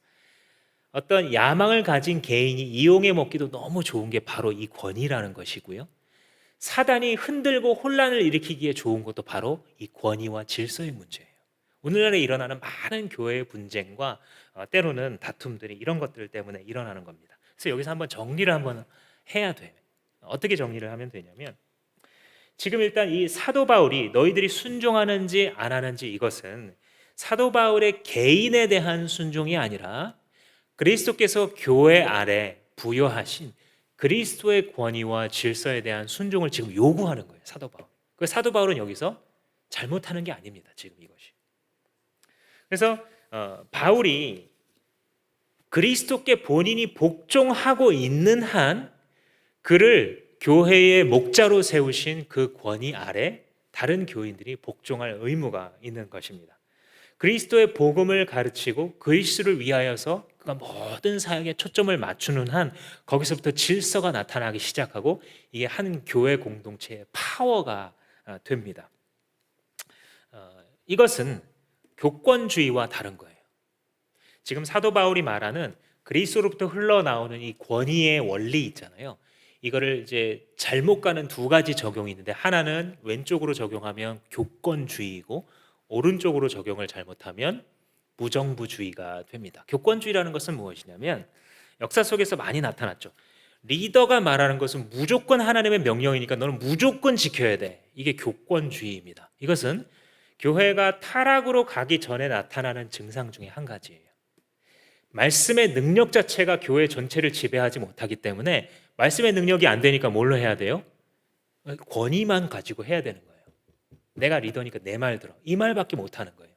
어떤 야망을 가진 개인이 이용해 먹기도 너무 좋은 게 바로 이 권위라는 것이고요. 사단이 흔들고 혼란을 일으키기에 좋은 것도 바로 이 권위와 질서의 문제예요. 오늘날에 일어나는 많은 교회의 분쟁과 때로는 다툼들이 이런 것들 때문에 일어나는 겁니다. 그래서 여기서 한번 정리를 한번 해야 돼요. 어떻게 정리를 하면 되냐면, 지금 일단 이 사도 바울이 너희들이 순종하는지 안 하는지, 이것은 사도 바울의 개인에 대한 순종이 아니라 그리스도께서 교회 아래 부여하신 그리스도의 권위와 질서에 대한 순종을 지금 요구하는 거예요, 사도 바울. 그 사도 바울은 여기서 잘못하는 게 아닙니다, 지금 이것이. 그래서 바울이 그리스도께 본인이 복종하고 있는 한 그를 교회의 목자로 세우신 그 권위 아래 다른 교인들이 복종할 의무가 있는 것입니다. 그리스도의 복음을 가르치고 그리스도를 위하여서 그가 모든 사역에 초점을 맞추는 한 거기서부터 질서가 나타나기 시작하고 이게 한 교회 공동체의 파워가 됩니다. 이것은 교권주의와 다른 거예요. 지금 사도 바울이 말하는 그리스도로부터 흘러나오는 이 권위의 원리 있잖아요. 이거를 이제 잘못 가는 두 가지 적용이 있는데, 하나는 왼쪽으로 적용하면 교권주의이고 오른쪽으로 적용을 잘못하면 무정부주의가 됩니다. 교권주의라는 것은 무엇이냐면 역사 속에서 많이 나타났죠. 리더가 말하는 것은 무조건 하나님의 명령이니까 너는 무조건 지켜야 돼. 이게 교권주의입니다. 이것은 교회가 타락으로 가기 전에 나타나는 증상 중에 한 가지예요. 말씀의 능력 자체가 교회 전체를 지배하지 못하기 때문에 말씀의 능력이 안 되니까 뭘로 해야 돼요? 권위만 가지고 해야 되는 거예요. 내가 리더니까 내 말 들어. 이 말밖에 못하는 거예요.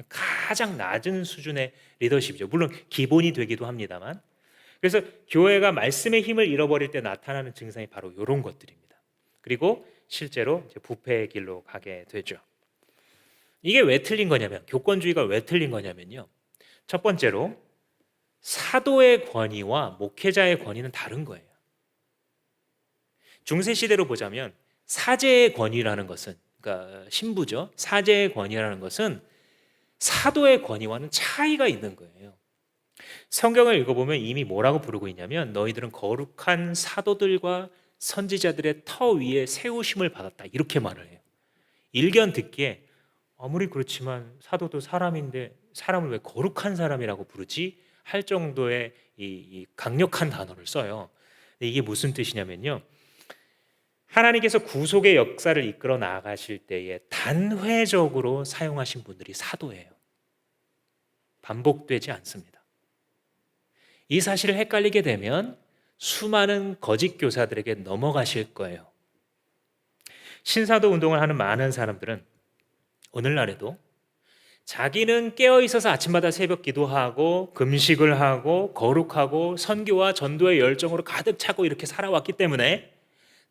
가장 낮은 수준의 리더십이죠. 물론 기본이 되기도 합니다만. 그래서 교회가 말씀의 힘을 잃어버릴 때 나타나는 증상이 바로 이런 것들입니다. 그리고 실제로 이제 부패의 길로 가게 되죠. 이게 왜 틀린 거냐면, 교권주의가 왜 틀린 거냐면요, 첫 번째로 사도의 권위와 목회자의 권위는 다른 거예요. 중세시대로 보자면 사제의 권위라는 것은, 그러니까 신부죠, 사제의 권위라는 것은 사도의 권위와는 차이가 있는 거예요. 성경을 읽어보면 이미 뭐라고 부르고 있냐면, 너희들은 거룩한 사도들과 선지자들의 터 위에 세우심을 받았다, 이렇게 말을 해요. 일견 듣기에 아무리 그렇지만 사도도 사람인데 사람을 왜 거룩한 사람이라고 부르지? 할 정도의 이 강력한 단어를 써요. 근데 이게 무슨 뜻이냐면요, 하나님께서 구속의 역사를 이끌어 나가실 때에 단회적으로 사용하신 분들이 사도예요. 반복되지 않습니다. 이 사실을 헷갈리게 되면 수많은 거짓 교사들에게 넘어가실 거예요. 신사도 운동을 하는 많은 사람들은 오늘날에도 자기는 깨어 있어서 아침마다 새벽 기도하고 금식을 하고 거룩하고 선교와 전도의 열정으로 가득 차고 이렇게 살아왔기 때문에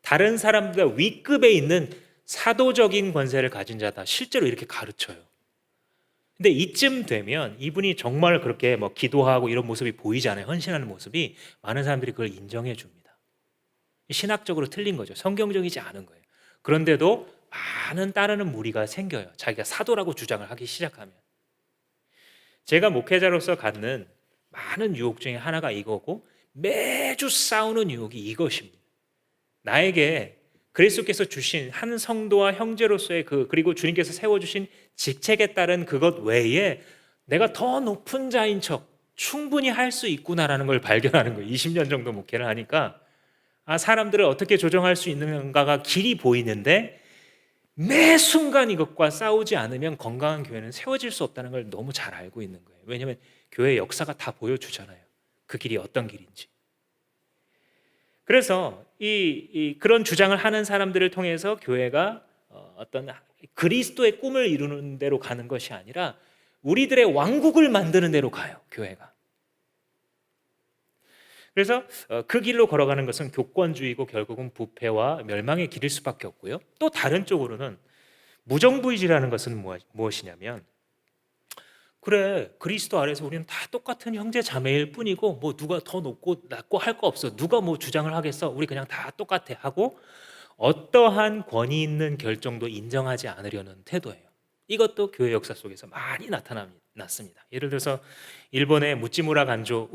다른 사람들과 윗급에 있는 사도적인 권세를 가진 자다 실제로 이렇게 가르쳐요. 근데 이쯤 되면 이분이 정말 그렇게 뭐 기도하고 이런 모습이 보이지 않아요. 헌신하는 모습이. 많은 사람들이 그걸 인정해 줍니다. 신학적으로 틀린 거죠. 성경적이지 않은 거예요. 그런데도 많은 따르는 무리가 생겨요. 자기가 사도라고 주장을 하기 시작하면. 제가 목회자로서 갖는 많은 유혹 중에 하나가 이거고, 매주 싸우는 유혹이 이것입니다. 나에게 그리스도께서 주신 한 성도와 형제로서의 그리고 주님께서 세워주신 직책에 따른 그것 외에 내가 더 높은 자인 척 충분히 할 수 있구나라는 걸 발견하는 거예요. 20년 정도 목회를 하니까 사람들을 어떻게 조정할 수 있는가가 길이 보이는데 매 순간 이것과 싸우지 않으면 건강한 교회는 세워질 수 없다는 걸 너무 잘 알고 있는 거예요. 왜냐하면 교회의 역사가 다 보여주잖아요. 그 길이 어떤 길인지. 그래서 그런 주장을 하는 사람들을 통해서 교회가 어떤 그리스도의 꿈을 이루는 대로 가는 것이 아니라 우리들의 왕국을 만드는 대로 가요, 교회가. 그래서 그 길로 걸어가는 것은 교권주의고 결국은 부패와 멸망의 길일 수밖에 없고요. 또 다른 쪽으로는 무정부의지라는 것은 무엇이냐면, 그래, 그리스도 아래서 우리는 다 똑같은 형제 자매일 뿐이고 뭐 누가 더 높고 낮고 할 거 없어. 누가 뭐 주장을 하겠어. 우리 그냥 다 똑같아 하고 어떠한 권위 있는 결정도 인정하지 않으려는 태도예요. 이것도 교회 역사 속에서 많이 나타났습니다. 예를 들어서 일본의 우찌무라 간조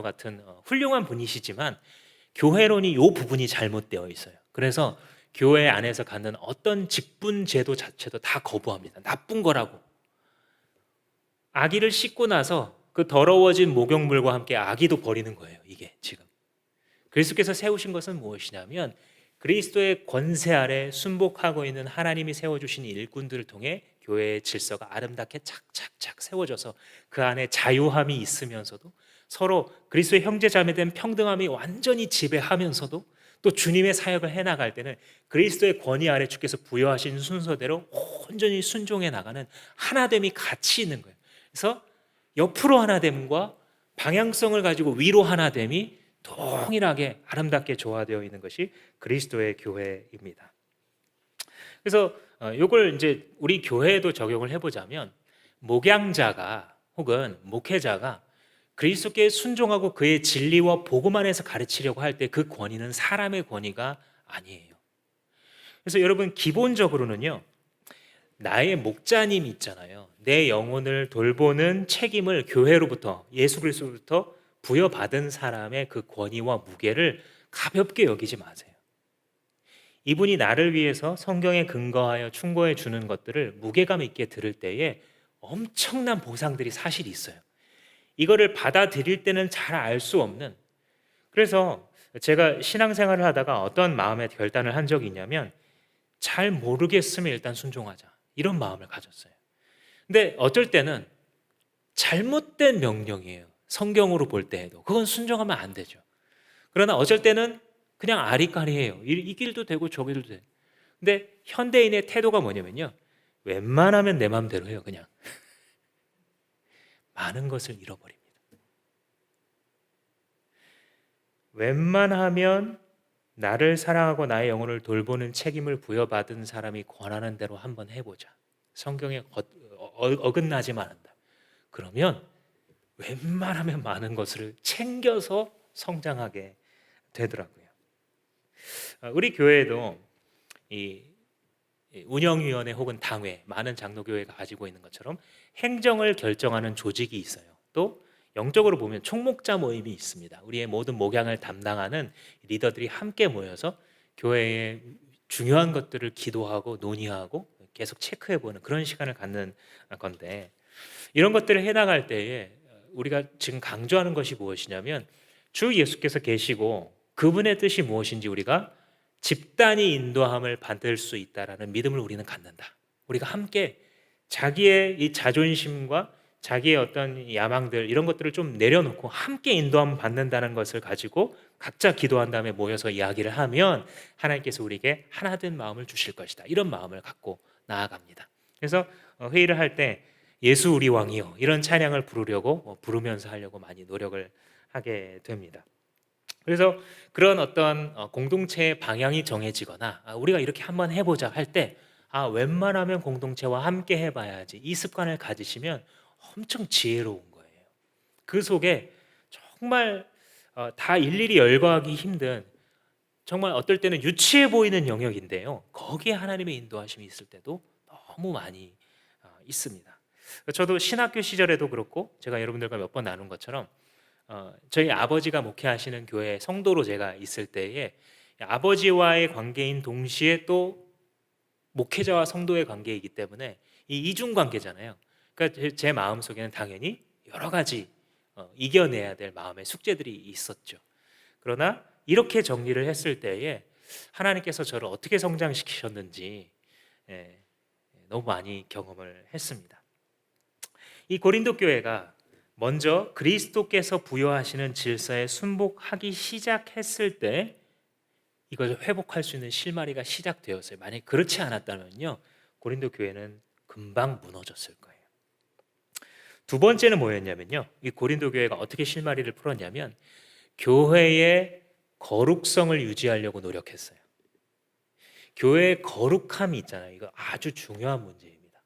같은 훌륭한 분이시지만 교회론이 이 부분이 잘못되어 있어요. 그래서 교회 안에서 갖는 어떤 직분 제도 자체도 다 거부합니다. 나쁜 거라고. 아기를 씻고 나서 그 더러워진 목욕물과 함께 아기도 버리는 거예요. 이게 지금 그리스도께서 세우신 것은 무엇이냐면 그리스도의 권세 아래 순복하고 있는 하나님이 세워주신 일꾼들을 통해 교회의 질서가 아름답게 착착착 세워져서 그 안에 자유함이 있으면서도 서로 그리스도의 형제자매된 평등함이 완전히 지배하면서도 또 주님의 사역을 해나갈 때는 그리스도의 권위 아래 주께서 부여하신 순서대로 온전히 순종해 나가는 하나됨이 같이 있는 거예요. 그래서 옆으로 하나됨과 방향성을 가지고 위로 하나됨이 동일하게 아름답게 조화되어 있는 것이 그리스도의 교회입니다. 그래서 이걸 이제 우리 교회에도 적용을 해보자면 목양자가 혹은 목회자가 그리스도께 순종하고 그의 진리와 복음 안에서 가르치려고 할 때 그 권위는 사람의 권위가 아니에요. 그래서 여러분 기본적으로는요, 나의 목자님 있잖아요. 내 영혼을 돌보는 책임을 교회로부터 예수 그리스도로부터 부여받은 사람의 그 권위와 무게를 가볍게 여기지 마세요. 이분이 나를 위해서 성경에 근거하여 충고해 주는 것들을 무게감 있게 들을 때에 엄청난 보상들이 사실 있어요. 이거를 받아들일 때는 잘 알 수 없는, 그래서 제가 신앙생활을 하다가 어떤 마음의 결단을 한 적이 있냐면 잘 모르겠으면 일단 순종하자, 이런 마음을 가졌어요. 근데 어쩔 때는 잘못된 명령이에요. 성경으로 볼 때에도 그건 순종하면 안 되죠. 그러나 어쩔 때는 그냥 아리까리해요. 이 길도 되고 저 길도 돼. 근데 현대인의 태도가 뭐냐면요, 웬만하면 내 마음대로 해요. 그냥 많은 것을 잃어버립니다. 웬만하면 나를 사랑하고 나의 영혼을 돌보는 책임을 부여받은 사람이 권하는 대로 한번 해보자. 성경에 어긋나지만 한다. 그러면 웬만하면 많은 것을 챙겨서 성장하게 되더라고요. 우리 교회에도 이 운영위원회 혹은 당회, 많은 장로교회가 가지고 있는 것처럼 행정을 결정하는 조직이 있어요. 또 영적으로 보면 총목자 모임이 있습니다. 우리의 모든 목양을 담당하는 리더들이 함께 모여서 교회의 중요한 것들을 기도하고 논의하고 계속 체크해보는 그런 시간을 갖는 건데, 이런 것들을 해나갈 때에 우리가 지금 강조하는 것이 무엇이냐면 주 예수께서 계시고 그분의 뜻이 무엇인지 우리가 집단이 인도함을 받을 수 있다라는 믿음을 우리는 갖는다. 우리가 함께 자기의 이 자존심과 자기의 어떤 야망들 이런 것들을 좀 내려놓고 함께 인도함을 받는다는 것을 가지고 각자 기도한 다음에 모여서 이야기를 하면 하나님께서 우리에게 하나된 마음을 주실 것이다. 이런 마음을 갖고 나아갑니다. 그래서 회의를 할 때 예수 우리 왕이요 이런 찬양을 부르려고 부르면서 하려고 많이 노력을 하게 됩니다. 그래서 그런 어떤 공동체의 방향이 정해지거나 우리가 이렇게 한번 해보자 할 때 웬만하면 공동체와 함께 해봐야지 이 습관을 가지시면 엄청 지혜로운 거예요. 그 속에 정말 다 일일이 열거하기 힘든 정말 어떨 때는 유치해 보이는 영역인데요. 거기에 하나님의 인도하심이 있을 때도 너무 많이 있습니다. 저도 신학교 시절에도 그렇고 제가 여러분들과 몇 번 나눈 것처럼 저희 아버지가 목회하시는 교회 성도로 제가 있을 때에 아버지와의 관계인 동시에 또 목회자와 성도의 관계이기 때문에 이 이중 관계잖아요. 그러니까 제 마음 속에는 당연히 여러 가지 이겨내야 될 마음의 숙제들이 있었죠. 그러나 이렇게 정리를 했을 때에 하나님께서 저를 어떻게 성장시키셨는지 너무 많이 경험을 했습니다. 이 고린도 교회가 먼저 그리스도께서 부여하시는 질서에 순복하기 시작했을 때 이걸 회복할 수 있는 실마리가 시작되었어요. 만약 그렇지 않았다면요, 고린도 교회는 금방 무너졌을 거예요. 두 번째는 뭐였냐면요, 이 고린도 교회가 어떻게 실마리를 풀었냐면 교회의 거룩성을 유지하려고 노력했어요. 교회의 거룩함이 있잖아요. 이거 아주 중요한 문제입니다.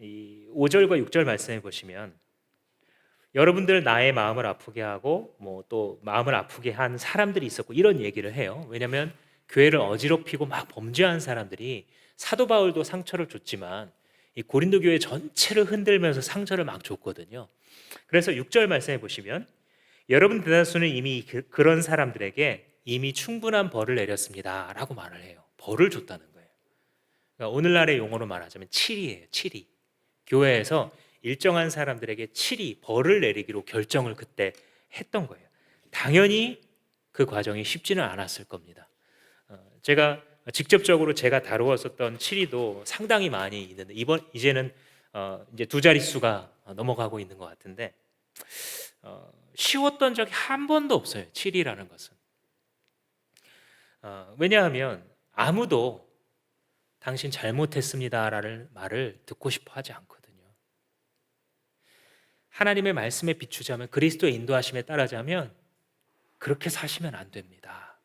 이 5절과 6절 말씀해 보시면 여러분들 나의 마음을 아프게 하고 또 마음을 아프게 한 사람들이 있었고 이런 얘기를 해요. 왜냐하면 교회를 어지럽히고 막 범죄한 사람들이 사도 바울도 상처를 줬지만 이 고린도 교회 전체를 흔들면서 상처를 막 줬거든요. 그래서 6절 말씀해 보시면 여러분 대다수는 이미 그런 사람들에게 이미 충분한 벌을 내렸습니다 라고 말을 해요. 벌을 줬다는 거예요. 그러니까 오늘날의 용어로 말하자면 칠이에요. 칠이. 교회에서 일정한 사람들에게 칠이 벌을 내리기로 결정을 그때 했던 거예요. 당연히 그 과정이 쉽지는 않았을 겁니다. 제가 직접적으로 제가 다루었었던 칠이도 상당히 많이 있는데 이제는 이제 두 자릿수가 넘어가고 있는 것 같은데 쉬웠던 적이 한 번도 없어요. 칠이라는 것은. 왜냐하면 아무도 당신 잘못했습니다라는 말을 듣고 싶어 하지 않거든요. 하나님의 말씀에 비추자면 그리스도의 인도하심에 따르자면 그렇게 사시면 안 됩니다.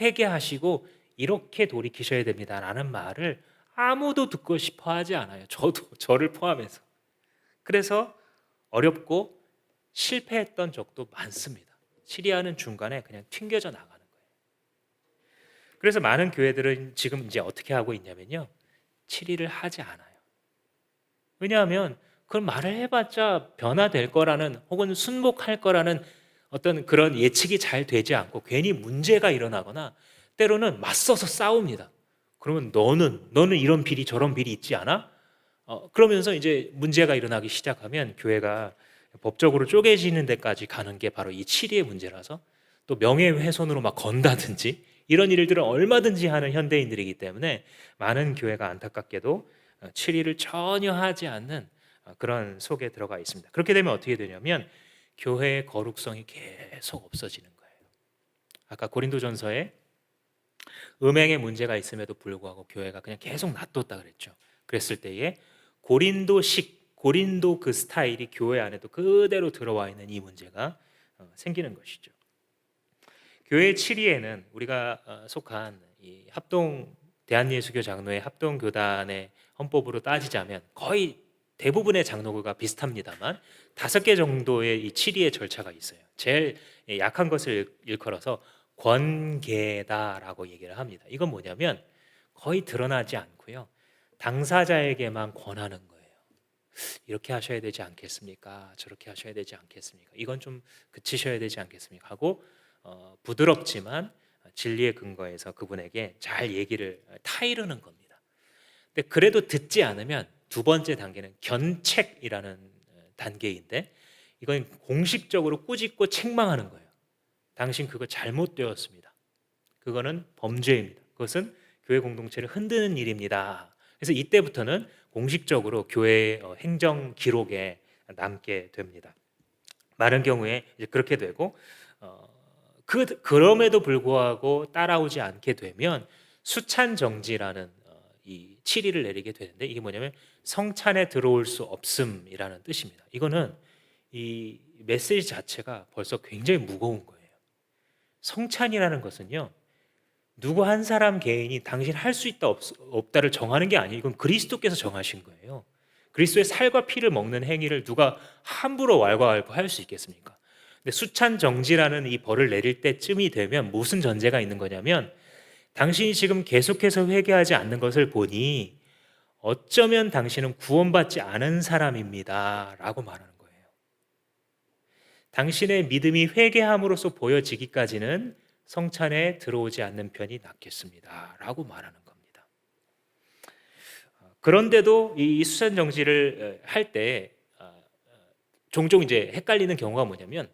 회개하시고 이렇게 돌이키셔야 됩니다라는 말을 아무도 듣고 싶어 하지 않아요. 저를 포함해서. 그래서 어렵고 실패했던 적도 많습니다. 시리아는 중간에 그냥 튕겨져 나가는 거예요. 그래서 많은 교회들은 지금 이제 어떻게 하고 있냐면요, 치리를 하지 않아요. 왜냐하면 그걸 말을 해봤자 변화될 거라는 혹은 순복할 거라는 어떤 그런 예측이 잘 되지 않고 괜히 문제가 일어나거나 때로는 맞서서 싸웁니다. 그러면 너는 이런 비리 저런 비리 있지 않아? 그러면서 이제 문제가 일어나기 시작하면 교회가 법적으로 쪼개지는 데까지 가는 게 바로 이 치리의 문제라서 또 명예훼손으로 막 건다든지 이런 일들을 얼마든지 하는 현대인들이기 때문에 많은 교회가 안타깝게도 치리를 전혀 하지 않는 그런 속에 들어가 있습니다. 그렇게 되면 어떻게 되냐면 교회의 거룩성이 계속 없어지는 거예요. 아까 고린도전서에 음행의 문제가 있음에도 불구하고 교회가 그냥 계속 놔뒀다 그랬죠. 그랬을 때에 고린도 그 스타일이 교회 안에도 그대로 들어와 있는 이 문제가 생기는 것이죠. 교회 7위에는 우리가 속한 이 합동 대한예수교 장로회 합동교단의 헌법으로 따지자면 거의 대부분의 장로교가 비슷합니다만 5개 정도의 이 7위의 절차가 있어요. 제일 약한 것을 일컬어서 권계다라고 얘기를 합니다. 이건 뭐냐면 거의 드러나지 않고요, 당사자에게만 권하는 거예요. 이렇게 하셔야 되지 않겠습니까? 저렇게 하셔야 되지 않겠습니까? 이건 좀 그치셔야 되지 않겠습니까? 하고 부드럽지만 진리의 근거에서 그분에게 잘 얘기를 타이르는 겁니다. 근데 그래도 듣지 않으면 두 번째 단계는 견책이라는 단계인데 이건 공식적으로 꾸짖고 책망하는 거예요. 당신 그거 잘못되었습니다. 그거는 범죄입니다. 그것은 교회 공동체를 흔드는 일입니다. 그래서 이때부터는 공식적으로 교회의 행정 기록에 남게 됩니다. 많은 경우에 이제 그렇게 되고 그럼에도 불구하고 따라오지 않게 되면 수찬 정지라는 이 7일을 내리게 되는데, 이게 뭐냐면 성찬에 들어올 수 없음이라는 뜻입니다. 이거는 이 메시지 자체가 벌써 굉장히 무거운 거예요. 성찬이라는 것은요, 누구 한 사람 개인이 당신 할 수 있다 없다를 정하는 게 아니에요. 이건 그리스도께서 정하신 거예요. 그리스도의 살과 피를 먹는 행위를 누가 함부로 왈가왈부 할 수 있겠습니까? 근데 수찬 정지라는 이 벌을 내릴 때쯤이 되면 무슨 전제가 있는 거냐면, 당신이 지금 계속해서 회개하지 않는 것을 보니 어쩌면 당신은 구원받지 않은 사람입니다 라고 말하는 거예요. 당신의 믿음이 회개함으로써 보여지기까지는 성찬에 들어오지 않는 편이 낫겠습니다 라고 말하는 겁니다. 그런데도 이 수찬 정지를 할 때 종종 이제 헷갈리는 경우가 뭐냐면,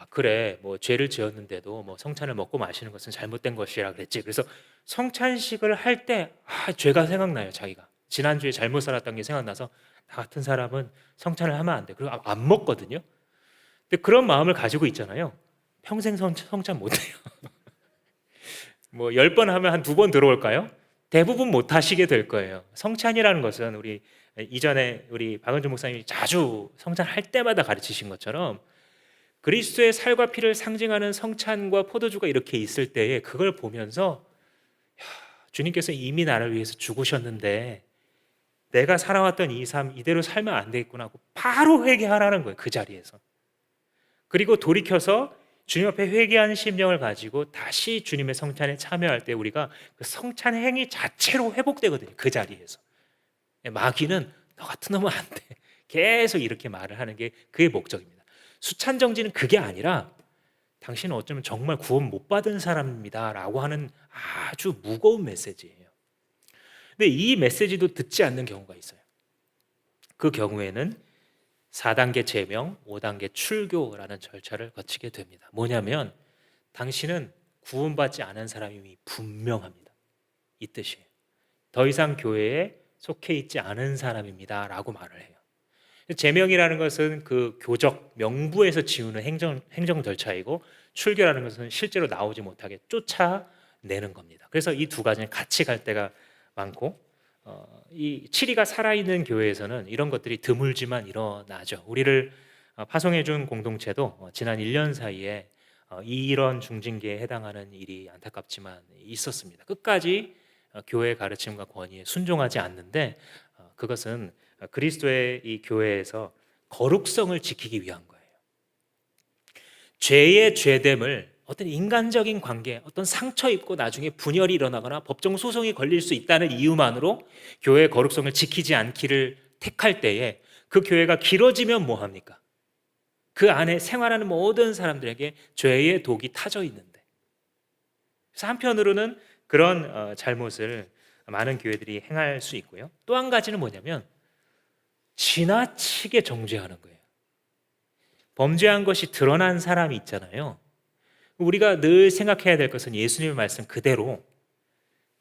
그래, 뭐 죄를 지었는데도 뭐 성찬을 먹고 마시는 것은 잘못된 것이라 그랬지. 그래서 성찬식을 할 때 죄가 생각나요. 자기가 지난주에 잘못 살았던 게 생각나서 나 같은 사람은 성찬을 하면 안 돼. 그리고 안 먹거든요. 근데 그런 마음을 가지고 있잖아요. 평생 성찬 못 해요. 뭐 10번 하면 한 2번 들어올까요? 대부분 못 하시게 될 거예요. 성찬이라는 것은 우리 이전에 우리 박은주 목사님이 자주 성찬 할 때마다 가르치신 것처럼, 그리스도의 살과 피를 상징하는 성찬과 포도주가 이렇게 있을 때에 그걸 보면서, 주님께서 이미 나를 위해서 죽으셨는데 내가 살아왔던 이 삶 이대로 살면 안 되겠구나 하고 바로 회개하라는 거예요. 그 자리에서. 그리고 돌이켜서 주님 앞에 회개하는 심령을 가지고 다시 주님의 성찬에 참여할 때 우리가 그 성찬 행위 자체로 회복되거든요. 그 자리에서. 마귀는 너 같은 놈은 안 돼. 계속 이렇게 말을 하는 게 그의 목적입니다. 수찬 정지는 그게 아니라 당신은 어쩌면 정말 구원 못 받은 사람입니다 라고 하는 아주 무거운 메시지예요. 근데 이 메시지도 듣지 않는 경우가 있어요. 그 경우에는 4단계 제명, 5단계 출교라는 절차를 거치게 됩니다. 뭐냐면 당신은 구원받지 않은 사람임이 분명합니다. 이 뜻이에요. 더 이상 교회에 속해 있지 않은 사람입니다 라고 말을 해요. 제명이라는 것은 그 교적 명부에서 지우는 행정 절차이고, 출교라는 것은 실제로 나오지 못하게 쫓아내는 겁니다. 그래서 이 두 가지는 같이 갈 때가 많고, 이 7위가 살아있는 교회에서는 이런 것들이 드물지만 일어나죠. 우리를 파송해 준 공동체도 지난 1년 사이에 이런 중징계에 해당하는 일이 안타깝지만 있었습니다. 끝까지 교회의 가르침과 권위에 순종하지 않는데, 그것은 그리스도의 이 교회에서 거룩성을 지키기 위한 거예요. 죄의 죄됨을 어떤 인간적인 관계, 어떤 상처 입고 나중에 분열이 일어나거나 법정 소송이 걸릴 수 있다는 이유만으로 교회의 거룩성을 지키지 않기를 택할 때에 그 교회가 길어지면 뭐 합니까? 그 안에 생활하는 모든 사람들에게 죄의 독이 타져 있는데. 그래서 한편으로는 그런 잘못을 많은 교회들이 행할 수 있고요. 또 한 가지는 뭐냐면 지나치게 정죄하는 거예요. 범죄한 것이 드러난 사람이 있잖아요. 우리가 늘 생각해야 될 것은 예수님의 말씀 그대로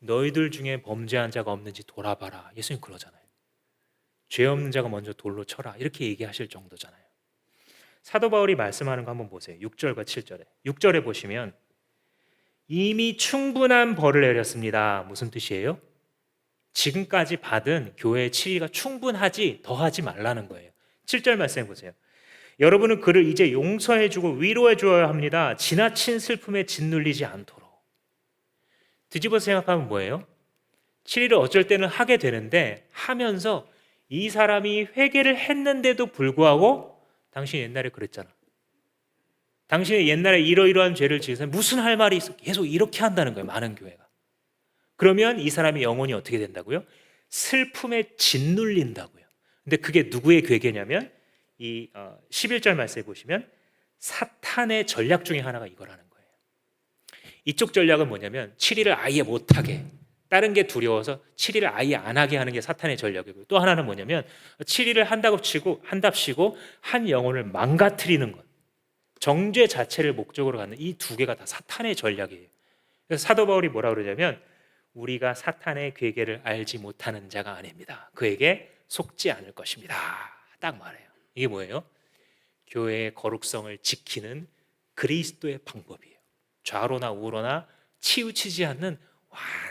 너희들 중에 범죄한 자가 없는지 돌아봐라. 예수님 그러잖아요. 죄 없는 자가 먼저 돌로 쳐라. 이렇게 얘기하실 정도잖아요. 사도 바울이 말씀하는 거 한번 보세요. 6절과 7절에. 6절에 보시면 이미 충분한 벌을 내렸습니다. 무슨 뜻이에요? 지금까지 받은 교회의 치리가 충분하지 더하지 말라는 거예요. 7절 말씀 보세요. 여러분은 그를 이제 용서해주고 위로해줘야 합니다. 지나친 슬픔에 짓눌리지 않도록. 뒤집어서 생각하면 뭐예요? 치리를 어쩔 때는 하게 되는데 하면서 이 사람이 회개를 했는데도 불구하고 당신 옛날에 그랬잖아. 당신이 옛날에 이러이러한 죄를 지어서 무슨 할 말이 있어? 계속 이렇게 한다는 거예요. 많은 교회가. 그러면 이 사람이 영혼이 어떻게 된다고요? 슬픔에 짓눌린다고요. 근데 그게 누구의 괴계냐면 이 11절 말씀에 보시면 사탄의 전략 중에 하나가 이거라는 거예요. 이쪽 전략은 뭐냐면 7일을 아예 못하게, 다른 게 두려워서 7일을 아예 안 하게 하는 게 사탄의 전략이고요. 또 하나는 뭐냐면 7일을 한답시고 한 영혼을 망가뜨리는 것, 정죄 자체를 목적으로 갖는 이 두 개가 다 사탄의 전략이에요. 그래서 사도 바울이 뭐라 그러냐면 우리가 사탄의 괴계를 알지 못하는 자가 아닙니다. 그에게 속지 않을 것입니다. 딱 말해요. 이게 뭐예요? 교회의 거룩성을 지키는 그리스도의 방법이에요. 좌로나 우로나 치우치지 않는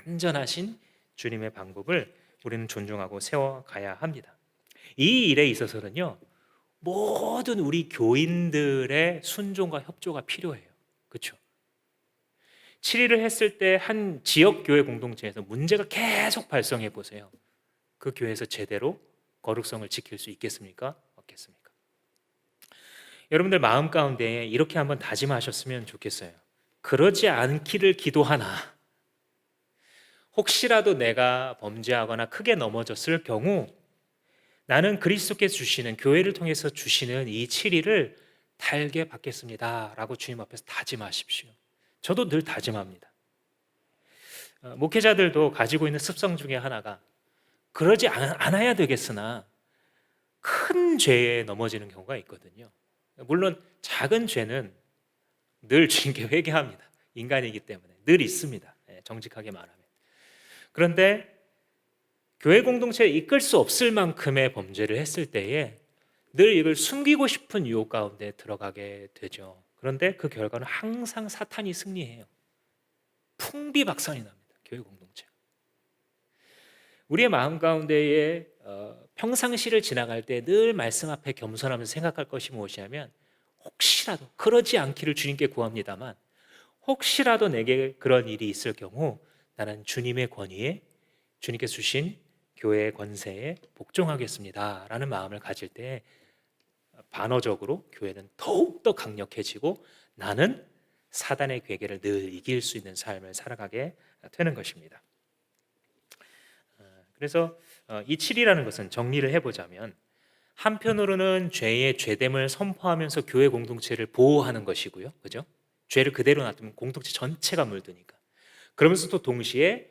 완전하신 주님의 방법을 우리는 존중하고 세워가야 합니다. 이 일에 있어서는요, 모든 우리 교인들의 순종과 협조가 필요해요. 그렇죠? 7일을 했을 때 한 지역 교회 공동체에서 문제가 계속 발생해 보세요. 그 교회에서 제대로 거룩성을 지킬 수 있겠습니까? 없겠습니까? 여러분들 마음 가운데 이렇게 한번 다짐하셨으면 좋겠어요. 그러지 않기를 기도하나 혹시라도 내가 범죄하거나 크게 넘어졌을 경우 나는 그리스도께서 주시는, 교회를 통해서 주시는 이 7일을 달게 받겠습니다 라고 주님 앞에서 다짐하십시오. 저도 늘 다짐합니다. 목회자들도 가지고 있는 습성 중에 하나가 그러지 않아야 되겠으나 큰 죄에 넘어지는 경우가 있거든요. 물론 작은 죄는 늘 주님께 회개합니다. 인간이기 때문에 늘 있습니다. 정직하게 말하면. 그런데 교회 공동체에 이끌 수 없을 만큼의 범죄를 했을 때에 늘 이걸 숨기고 싶은 유혹 가운데 들어가게 되죠. 그런데 그 결과는 항상 사탄이 승리해요. 풍비박산이 납니다. 교회 공동체가. 우리의 마음 가운데에 평상시를 지나갈 때 늘 말씀 앞에 겸손하면서 생각할 것이 무엇이냐면 혹시라도 그러지 않기를 주님께 구합니다만 혹시라도 내게 그런 일이 있을 경우 나는 주님의 권위에, 주님께서 주신 교회의 권세에 복종하겠습니다 라는 마음을 가질 때 반어적으로 교회는 더욱더 강력해지고 나는 사단의 괴계를 늘 이길 수 있는 삶을 살아가게 되는 것입니다. 그래서 이 7이라는 것은 정리를 해보자면 한편으로는 죄의 죄됨을 선포하면서 교회 공동체를 보호하는 것이고요. 그죠? 죄를 그대로 놔두면 공동체 전체가 물드니까. 그러면서 또 동시에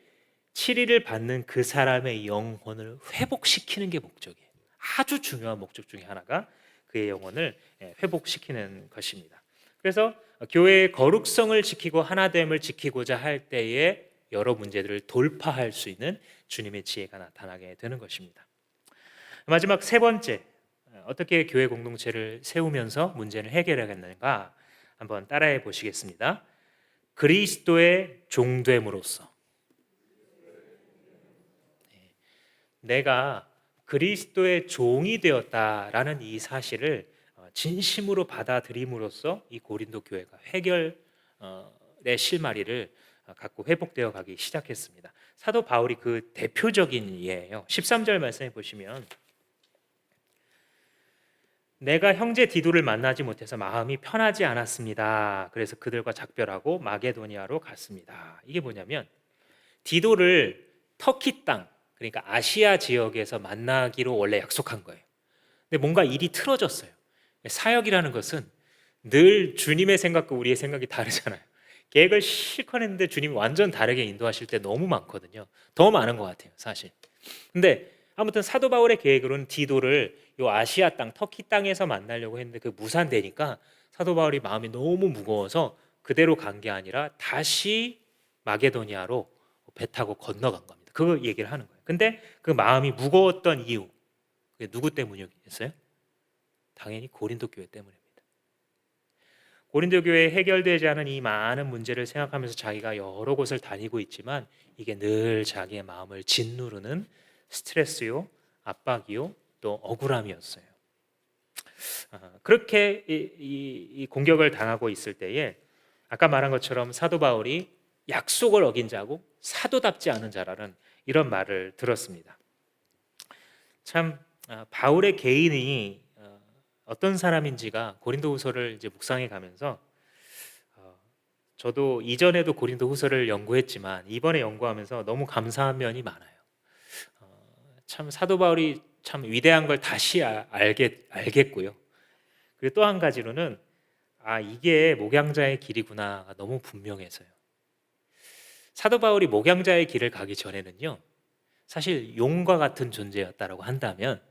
7일을 받는 그 사람의 영혼을 회복시키는 게 목적이에요. 아주 중요한 목적 중에 하나가 그의 영혼을 회복시키는 것입니다. 그래서 교회의 거룩성을 지키고 하나됨을 지키고자 할 때에 여러 문제들을 돌파할 수 있는 주님의 지혜가 나타나게 되는 것입니다. 마지막 세 번째, 어떻게 교회 공동체를 세우면서 문제를 해결하겠는가 한번 따라해 보시겠습니다. 그리스도의 종됨으로써. 내가 그리스도의 종이 되었다라는 이 사실을 진심으로 받아들임으로써 이 고린도 교회가 해결의 실마리를 갖고 회복되어 가기 시작했습니다. 사도 바울이 그 대표적인 예예요. 13절 말씀해 보시면 내가 형제 디도를 만나지 못해서 마음이 편하지 않았습니다. 그래서 그들과 작별하고 마게도니아로 갔습니다. 이게 뭐냐면 디도를 터키 땅, 그러니까 아시아 지역에서 만나기로 원래 약속한 거예요. 근데 뭔가 일이 틀어졌어요. 사역이라는 것은 늘 주님의 생각과 우리의 생각이 다르잖아요. 계획을 실컷 했는데 주님이 완전 다르게 인도하실 때 너무 많거든요. 더 많은 것 같아요, 사실. 근데 아무튼 사도 바울의 계획으로는 디도를 요 아시아 땅, 터키 땅에서 만나려고 했는데 그 무산되니까 사도 바울이 마음이 너무 무거워서 그대로 간 게 아니라 다시 마게도니아로 배 타고 건너간 겁니다. 그 얘기를 하는 거예요. 근데 그 마음이 무거웠던 이유, 그게 누구 때문이었어요? 당연히 고린도 교회 때문입니다. 고린도 교회에 해결되지 않은 이 많은 문제를 생각하면서 자기가 여러 곳을 다니고 있지만 이게 늘 자기의 마음을 짓누르는 스트레스요, 압박이요, 또 억울함이었어요. 그렇게 이 공격을 당하고 있을 때에 아까 말한 것처럼 사도 바울이 약속을 어긴 자고 사도답지 않은 자라는 이런 말을 들었습니다. 참 바울의 개인이 어떤 사람인지가 고린도후서를 이제 묵상해 가면서 저도 이전에도 고린도후서를 연구했지만 이번에 연구하면서 너무 감사한 면이 많아요. 참 사도 바울이 참 위대한 걸 다시 알겠고요. 그리고 또 한 가지로는 이게 목양자의 길이구나가 너무 분명해서요. 사도 바울이 목양자의 길을 가기 전에는요, 사실 용과 같은 존재였다라고 한다면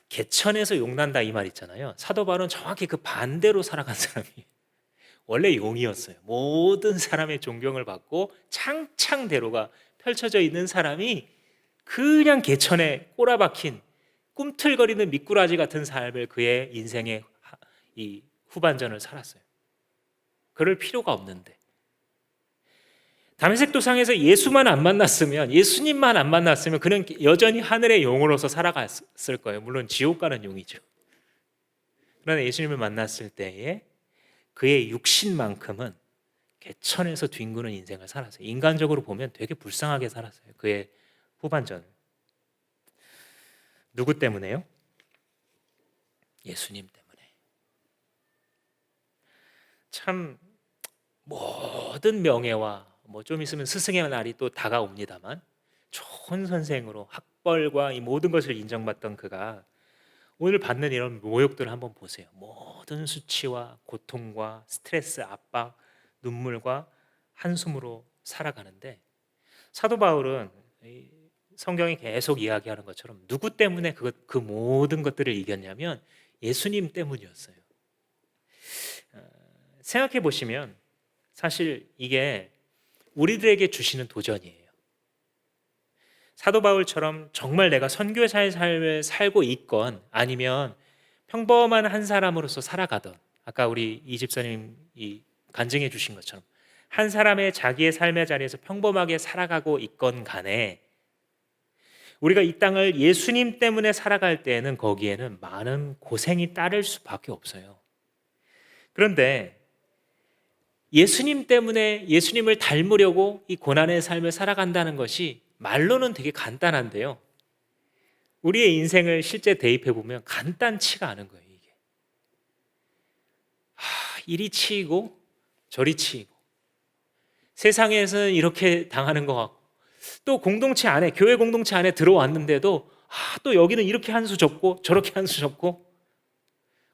개천에서 용난다 이 말 있잖아요. 사도 바울은 정확히 그 반대로 살아간 사람이에요. 원래 용이었어요. 모든 사람의 존경을 받고 창창대로가 펼쳐져 있는 사람이 그냥 개천에 꼬라박힌 꿈틀거리는 미꾸라지 같은 삶을 그의 인생의 이 후반전을 살았어요. 그럴 필요가 없는데. 다메섹 도상에서 예수만 안 만났으면, 예수님만 안 만났으면 그는 여전히 하늘의 용으로서 살아갔을 거예요. 물론 지옥 가는 용이죠. 그러나 예수님을 만났을 때에 그의 육신만큼은 개천에서 뒹구는 인생을 살았어요. 인간적으로 보면 되게 불쌍하게 살았어요. 그의 후반전을. 누구 때문에요? 예수님 때문에. 참 모든 명예와 좀 있으면 스승의 날이 또 다가옵니다만 좋은 선생으로 학벌과 이 모든 것을 인정받던 그가 오늘 받는 이런 모욕들을 한번 보세요. 모든 수치와 고통과 스트레스, 압박, 눈물과 한숨으로 살아가는데, 사도 바울은 성경이 계속 이야기하는 것처럼 누구 때문에 그 모든 것들을 이겼냐면 예수님 때문이었어요. 생각해 보시면 사실 이게 우리들에게 주시는 도전이에요. 사도 바울처럼 정말 내가 선교사의 삶을 살고 있건 아니면 평범한 한 사람으로서 살아가던, 아까 우리 이 집사님이 간증해 주신 것처럼 한 사람의 자기의 삶의 자리에서 평범하게 살아가고 있건 간에 우리가 이 땅을 예수님 때문에 살아갈 때에는 거기에는 많은 고생이 따를 수밖에 없어요. 그런데 예수님 때문에 예수님을 닮으려고 이 고난의 삶을 살아간다는 것이 말로는 되게 간단한데요, 우리의 인생을 실제 대입해 보면 간단치가 않은 거예요. 이게 이리 치이고 저리 치이고, 세상에서는 이렇게 당하는 것 같고, 또 공동체 안에, 교회 공동체 안에 들어왔는데도 또 여기는 이렇게 한 수 접고 저렇게 한 수 접고,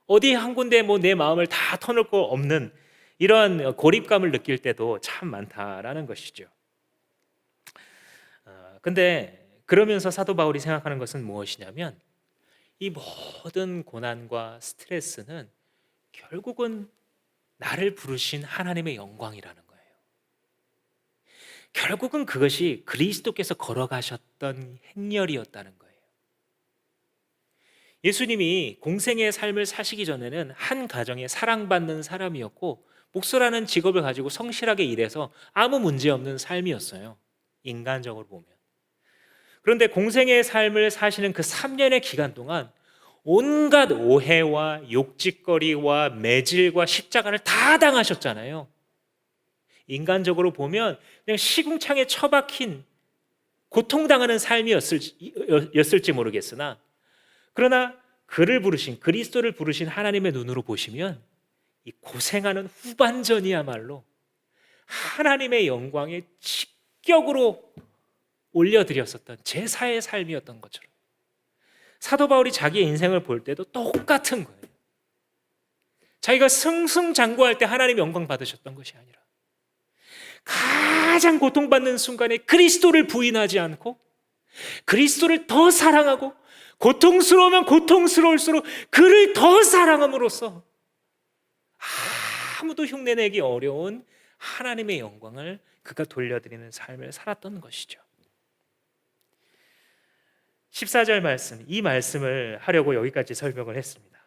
어디 한 군데 내 마음을 다 터놓을 거 없는 이러한 고립감을 느낄 때도 참 많다라는 것이죠. 근데 그러면서 사도 바울이 생각하는 것은 무엇이냐면, 이 모든 고난과 스트레스는 결국은 나를 부르신 하나님의 영광이라는 거예요. 결국은 그것이 그리스도께서 걸어가셨던 행렬이었다는 거예요. 예수님이 공생의 삶을 사시기 전에는 한 가정에 사랑받는 사람이었고, 목사라는 직업을 가지고 성실하게 일해서 아무 문제 없는 삶이었어요, 인간적으로 보면. 그런데 공생의 삶을 사시는 그 3년의 기간 동안 온갖 오해와 욕짓거리와 매질과 십자가를 다 당하셨잖아요. 인간적으로 보면 그냥 시궁창에 처박힌 고통당하는 삶이었을지 모르겠으나, 그러나 그를 부르신, 그리스도를 부르신 하나님의 눈으로 보시면 이 고생하는 후반전이야말로 하나님의 영광에 직격으로 올려드렸었던 제사의 삶이었던 것처럼, 사도 바울이 자기의 인생을 볼 때도 똑같은 거예요. 자기가 승승장구할 때 하나님 영광 받으셨던 것이 아니라 가장 고통받는 순간에 그리스도를 부인하지 않고 그리스도를 더 사랑하고 고통스러우면 고통스러울수록 그를 더 사랑함으로써 아무도 흉내내기 어려운 하나님의 영광을 그가 돌려드리는 삶을 살았던 것이죠. 14절 말씀, 이 말씀을 하려고 여기까지 설명을 했습니다.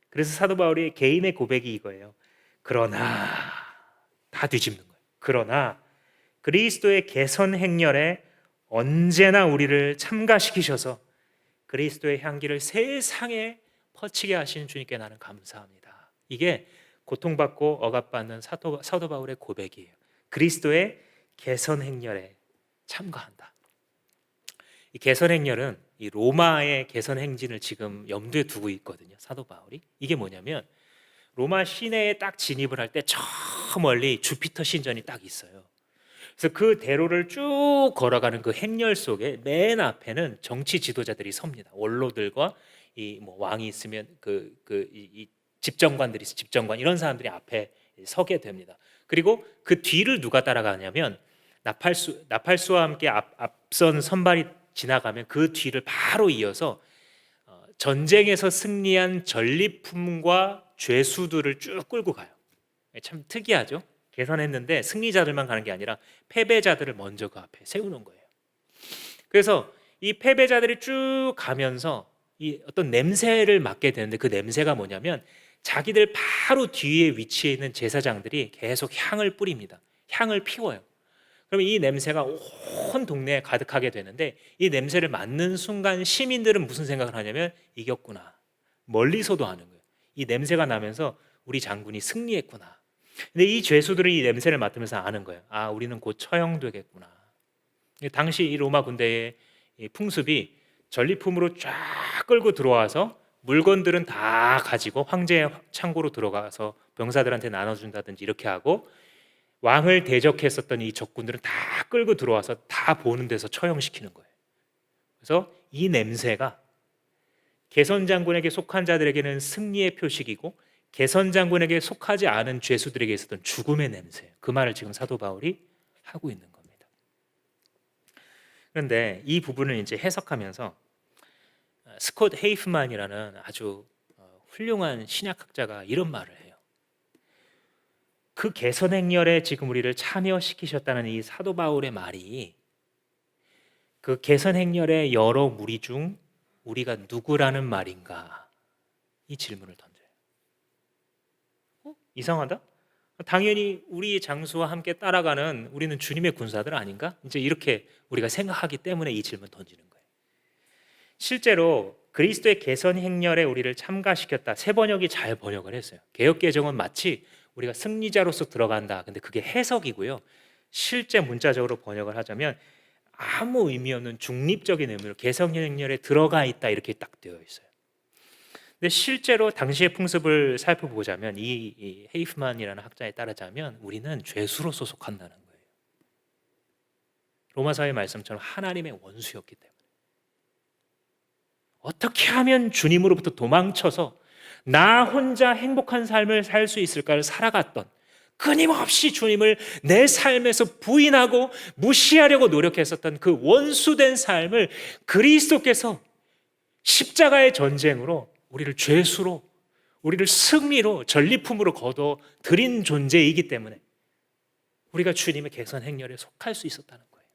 그래서 사도 바울의 개인의 고백이 이거예요. 그러나, 다 뒤집는 거예요. 그러나 그리스도의 개선 행렬에 언제나 우리를 참가시키셔서 그리스도의 향기를 세상에 퍼치게 하시는 주님께 나는 감사합니다. 이게 고통받고 억압받는 사도 바울의 고백이에요. 그리스도의 개선 행렬에 참가한다. 이 개선 행렬은 이 로마의 개선 행진을 지금 염두에 두고 있거든요, 사도 바울이. 이게 뭐냐면 로마 시내에 딱 진입을 할 때 저 멀리 주피터 신전이 딱 있어요. 그래서 그 대로를 쭉 걸어가는 그 행렬 속에 맨 앞에는 정치 지도자들이 섭니다. 원로들과 이 왕이 있으면 이 집정관들이 있어, 집정관 이런 사람들이 앞에 서게 됩니다. 그리고 그 뒤를 누가 따라가냐면 나팔수와 함께 앞선 선발이 지나가면 그 뒤를 바로 이어서 전쟁에서 승리한 전리품과 죄수들을 쭉 끌고 가요. 참 특이하죠? 계산했는데 승리자들만 가는 게 아니라 패배자들을 먼저 그 앞에 세우는 거예요. 그래서 이 패배자들이 쭉 가면서 이 어떤 냄새를 맡게 되는데, 그 냄새가 뭐냐면 자기들 바로 뒤에 위치해 있는 제사장들이 계속 향을 뿌립니다. 향을 피워요. 그럼 이 냄새가 온 동네에 가득하게 되는데, 이 냄새를 맡는 순간 시민들은 무슨 생각을 하냐면 이겼구나. 멀리서도 아는 거예요. 이 냄새가 나면서 우리 장군이 승리했구나. 근데 이 죄수들은 이 냄새를 맡으면서 아는 거예요. 아, 우리는 곧 처형되겠구나. 당시 이 로마 군대의 이 풍습이 전리품으로 쫙 끌고 들어와서 물건들은 다 가지고 황제의 창고로 들어가서 병사들한테 나눠준다든지 이렇게 하고, 왕을 대적했었던 이 적군들은 다 끌고 들어와서 다 보는 데서 처형시키는 거예요. 그래서 이 냄새가 개선 장군에게 속한 자들에게는 승리의 표식이고, 개선 장군에게 속하지 않은 죄수들에게 있었던 죽음의 냄새. 그 말을 지금 사도 바울이 하고 있는 겁니다. 그런데 이 부분을 이제 해석하면서 스콧 헤이프만이라는 아주 훌륭한 신약학자가 이런 말을 해요. 그 개선 행렬에 지금 우리를 참여시키셨다는 이 사도 바울의 말이 그 개선 행렬의 여러 무리 중 우리가 누구라는 말인가? 이 질문을 던져요. 이상하다? 당연히 우리 장수와 함께 따라가는 우리는 주님의 군사들 아닌가? 이제 이렇게 우리가 생각하기 때문에 이 질문 던지는 거예요. 실제로 그리스도의 개선 행렬에 우리를 참가시켰다. 새 번역이 잘 번역을 했어요. 개역개정은 마치 우리가 승리자로서 들어간다. 근데 그게 해석이고요. 실제 문자적으로 번역을 하자면 아무 의미 없는 중립적인 의미로 개선 행렬에 들어가 있다 이렇게 딱 되어 있어요. 근데 실제로 당시의 풍습을 살펴보자면 이 헤이프만이라는 학자에 따르자면 우리는 죄수로서 속한다는 거예요. 로마서의 말씀처럼 하나님의 원수였기 때문에 어떻게 하면 주님으로부터 도망쳐서 나 혼자 행복한 삶을 살 수 있을까를 살아갔던, 끊임없이 주님을 내 삶에서 부인하고 무시하려고 노력했었던 그 원수된 삶을 그리스도께서 십자가의 전쟁으로 우리를 죄수로, 우리를 승리로, 전리품으로 거둬 드린 존재이기 때문에 우리가 주님의 개선 행렬에 속할 수 있었다는 거예요.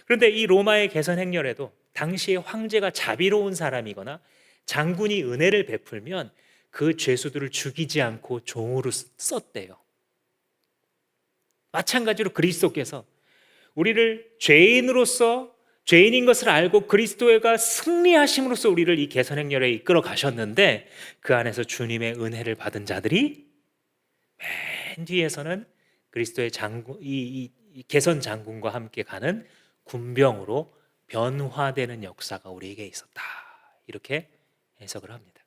그런데 이 로마의 개선 행렬에도 당시의 황제가 자비로운 사람이거나 장군이 은혜를 베풀면 그 죄수들을 죽이지 않고 종으로 썼대요. 마찬가지로 그리스도께서 우리를 죄인으로서, 죄인인 것을 알고 그리스도가 승리하심으로써 우리를 이 개선 행렬에 이끌어 가셨는데, 그 안에서 주님의 은혜를 받은 자들이 맨 뒤에서는 그리스도의 장군, 이 개선 장군과 함께 가는 군병으로 변화되는 역사가 우리에게 있었다. 이렇게 해석을 합니다.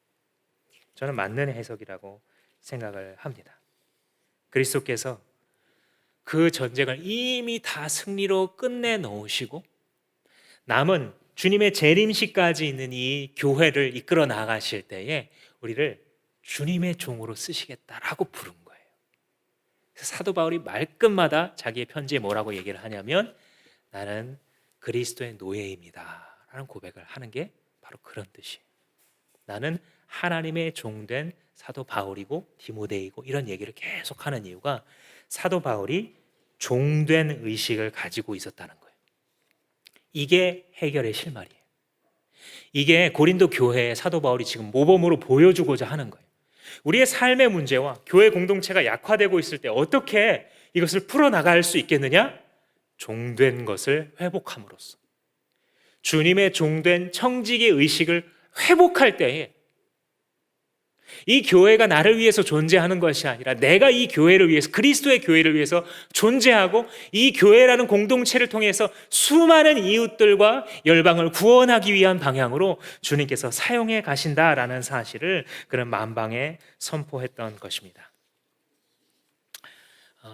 저는 맞는 해석이라고 생각을 합니다. 그리스도께서 그 전쟁을 이미 다 승리로 끝내 놓으시고 남은 주님의 재림식까지 있는 이 교회를 이끌어 나가실 때에 우리를 주님의 종으로 쓰시겠다라고 부른 거예요. 사도 바울이 말끝마다 자기의 편지에 뭐라고 얘기를 하냐면 나는 그리스도의 노예입니다 라는 고백을 하는 게 바로 그런 뜻이에요. 나는 하나님의 종된 사도 바울이고 디모데이고, 이런 얘기를 계속 하는 이유가 사도 바울이 종된 의식을 가지고 있었다는 거예요. 이게 해결의 실마리예요. 이게 고린도 교회에 사도 바울이 지금 모범으로 보여주고자 하는 거예요. 우리의 삶의 문제와 교회 공동체가 약화되고 있을 때 어떻게 이것을 풀어나갈 수 있겠느냐? 종된 것을 회복함으로써, 주님의 종된 청지기 의식을 회복할 때에 이 교회가 나를 위해서 존재하는 것이 아니라 내가 이 교회를 위해서, 그리스도의 교회를 위해서 존재하고 이 교회라는 공동체를 통해서 수많은 이웃들과 열방을 구원하기 위한 방향으로 주님께서 사용해 가신다라는 사실을 그런 만방에 선포했던 것입니다.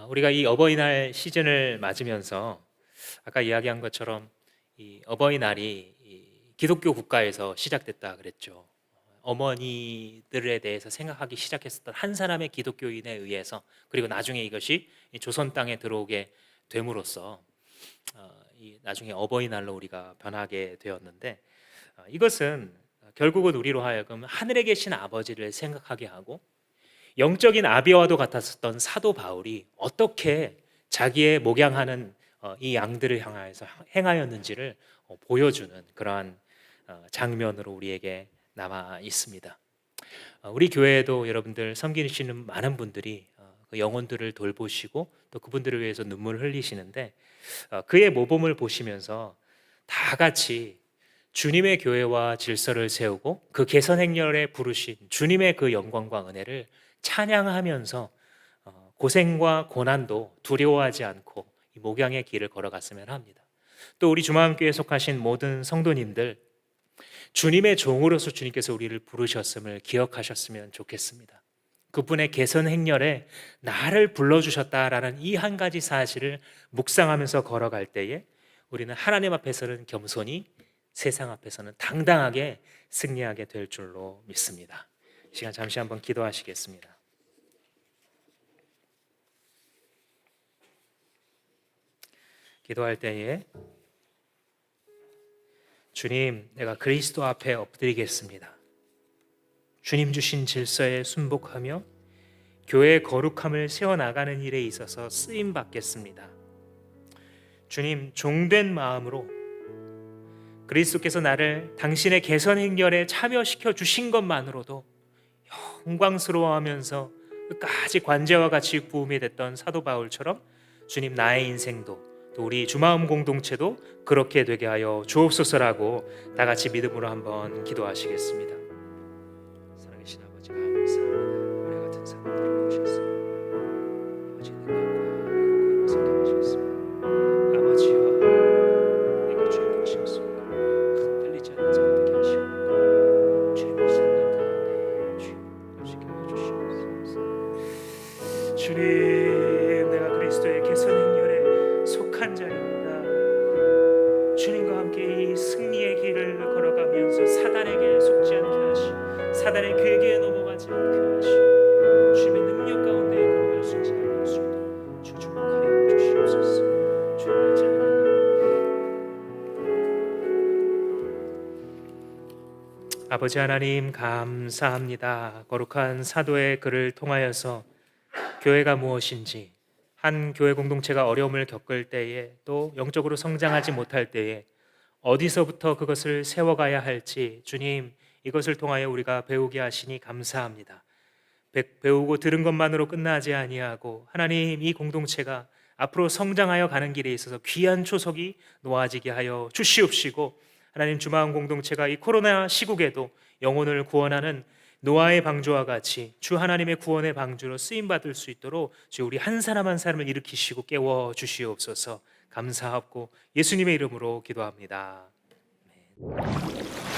우리가 이 어버이날 시즌을 맞으면서 아까 이야기한 것처럼 이 어버이날이 기독교 국가에서 시작됐다 그랬죠. 어머니들에 대해서 생각하기 시작했었던 한 사람의 기독교인에 의해서, 그리고 나중에 이것이 조선 땅에 들어오게 됨으로써 나중에 어버이날로 우리가 변하게 되었는데, 이것은 결국은 우리로 하여금 하늘에 계신 아버지를 생각하게 하고 영적인 아비와도 같았었던 사도 바울이 어떻게 자기의 목양하는 이 양들을 향하여서 행하였는지를 보여주는 그러한 장면으로 우리에게 남아 있습니다. 우리 교회에도 여러분들 섬기시는 많은 분들이 그 영혼들을 돌보시고 또 그분들을 위해서 눈물을 흘리시는데, 그의 모범을 보시면서 다 같이 주님의 교회와 질서를 세우고 그 개선 행렬에 부르신 주님의 그 영광과 은혜를 찬양하면서 고생과 고난도 두려워하지 않고 이 목양의 길을 걸어갔으면 합니다. 또 우리 주마음교회에 속하신 모든 성도님들, 주님의 종으로서 주님께서 우리를 부르셨음을 기억하셨으면 좋겠습니다. 그분의 개선 행렬에 나를 불러주셨다라는 이 한 가지 사실을 묵상하면서 걸어갈 때에 우리는 하나님 앞에서는 겸손히, 세상 앞에서는 당당하게 승리하게 될 줄로 믿습니다. 이 시간 잠시 한번 기도하시겠습니다. 기도할 때에 주님, 내가 그리스도 앞에 엎드리겠습니다. 주님 주신 질서에 순복하며 교회의 거룩함을 세워나가는 일에 있어서 쓰임 받겠습니다. 주님, 종된 마음으로 그리스도께서 나를 당신의 개선 행렬에 참여시켜 주신 것만으로도 영광스러워하면서 끝까지 관제와 같이 부음이 됐던 사도 바울처럼 주님, 나의 인생도 또 우리 주마음 공동체도 그렇게 되게 하여 주옵소서라고 다 같이 믿음으로 한번 기도하시겠습니다. 살아계신 아버지, 감사합니다. 우리 같은 사람들을 보셨습니다. 아버지는 영광을 섬겨주셨습니다. 아버지여, 내가 주의 보시옵소서. 흔들리지 않는 자가 되게 하시옵고 주님의 생각 가운데 주여 지켜 주시옵소서. 주님, 내가 그리스도의 개선 행렬에 속한 자입니다. 주님과 함께 이 승리의 길을 걸어가면서 사단에게 속지 않게 하시고 사단의 괴계에 넘어가지 않게 하시고 주님의 능력 가운데 걸어갈 수 있는 것을 주 축복하여 주시옵소서. 주님을 찬양합니다. 아버지 하나님, 감사합니다. 거룩한 사도의 글을 통하여서 교회가 무엇인지, 한 교회 공동체가 어려움을 겪을 때에 또 영적으로 성장하지 못할 때에 어디서부터 그것을 세워가야 할지 주님, 이것을 통하여 우리가 배우게 하시니 감사합니다. 배우고 들은 것만으로 끝나지 아니하고 하나님, 이 공동체가 앞으로 성장하여 가는 길에 있어서 귀한 초석이 놓아지게 하여 주시옵시고, 하나님, 주마음 공동체가 이 코로나 시국에도 영혼을 구원하는 노아의 방주와 같이 주 하나님의 구원의 방주로 쓰임받을 수 있도록 주 우리 한 사람 한 사람을 일으키시고 깨워 주시옵소서. 감사하고 예수님의 이름으로 기도합니다. 아멘.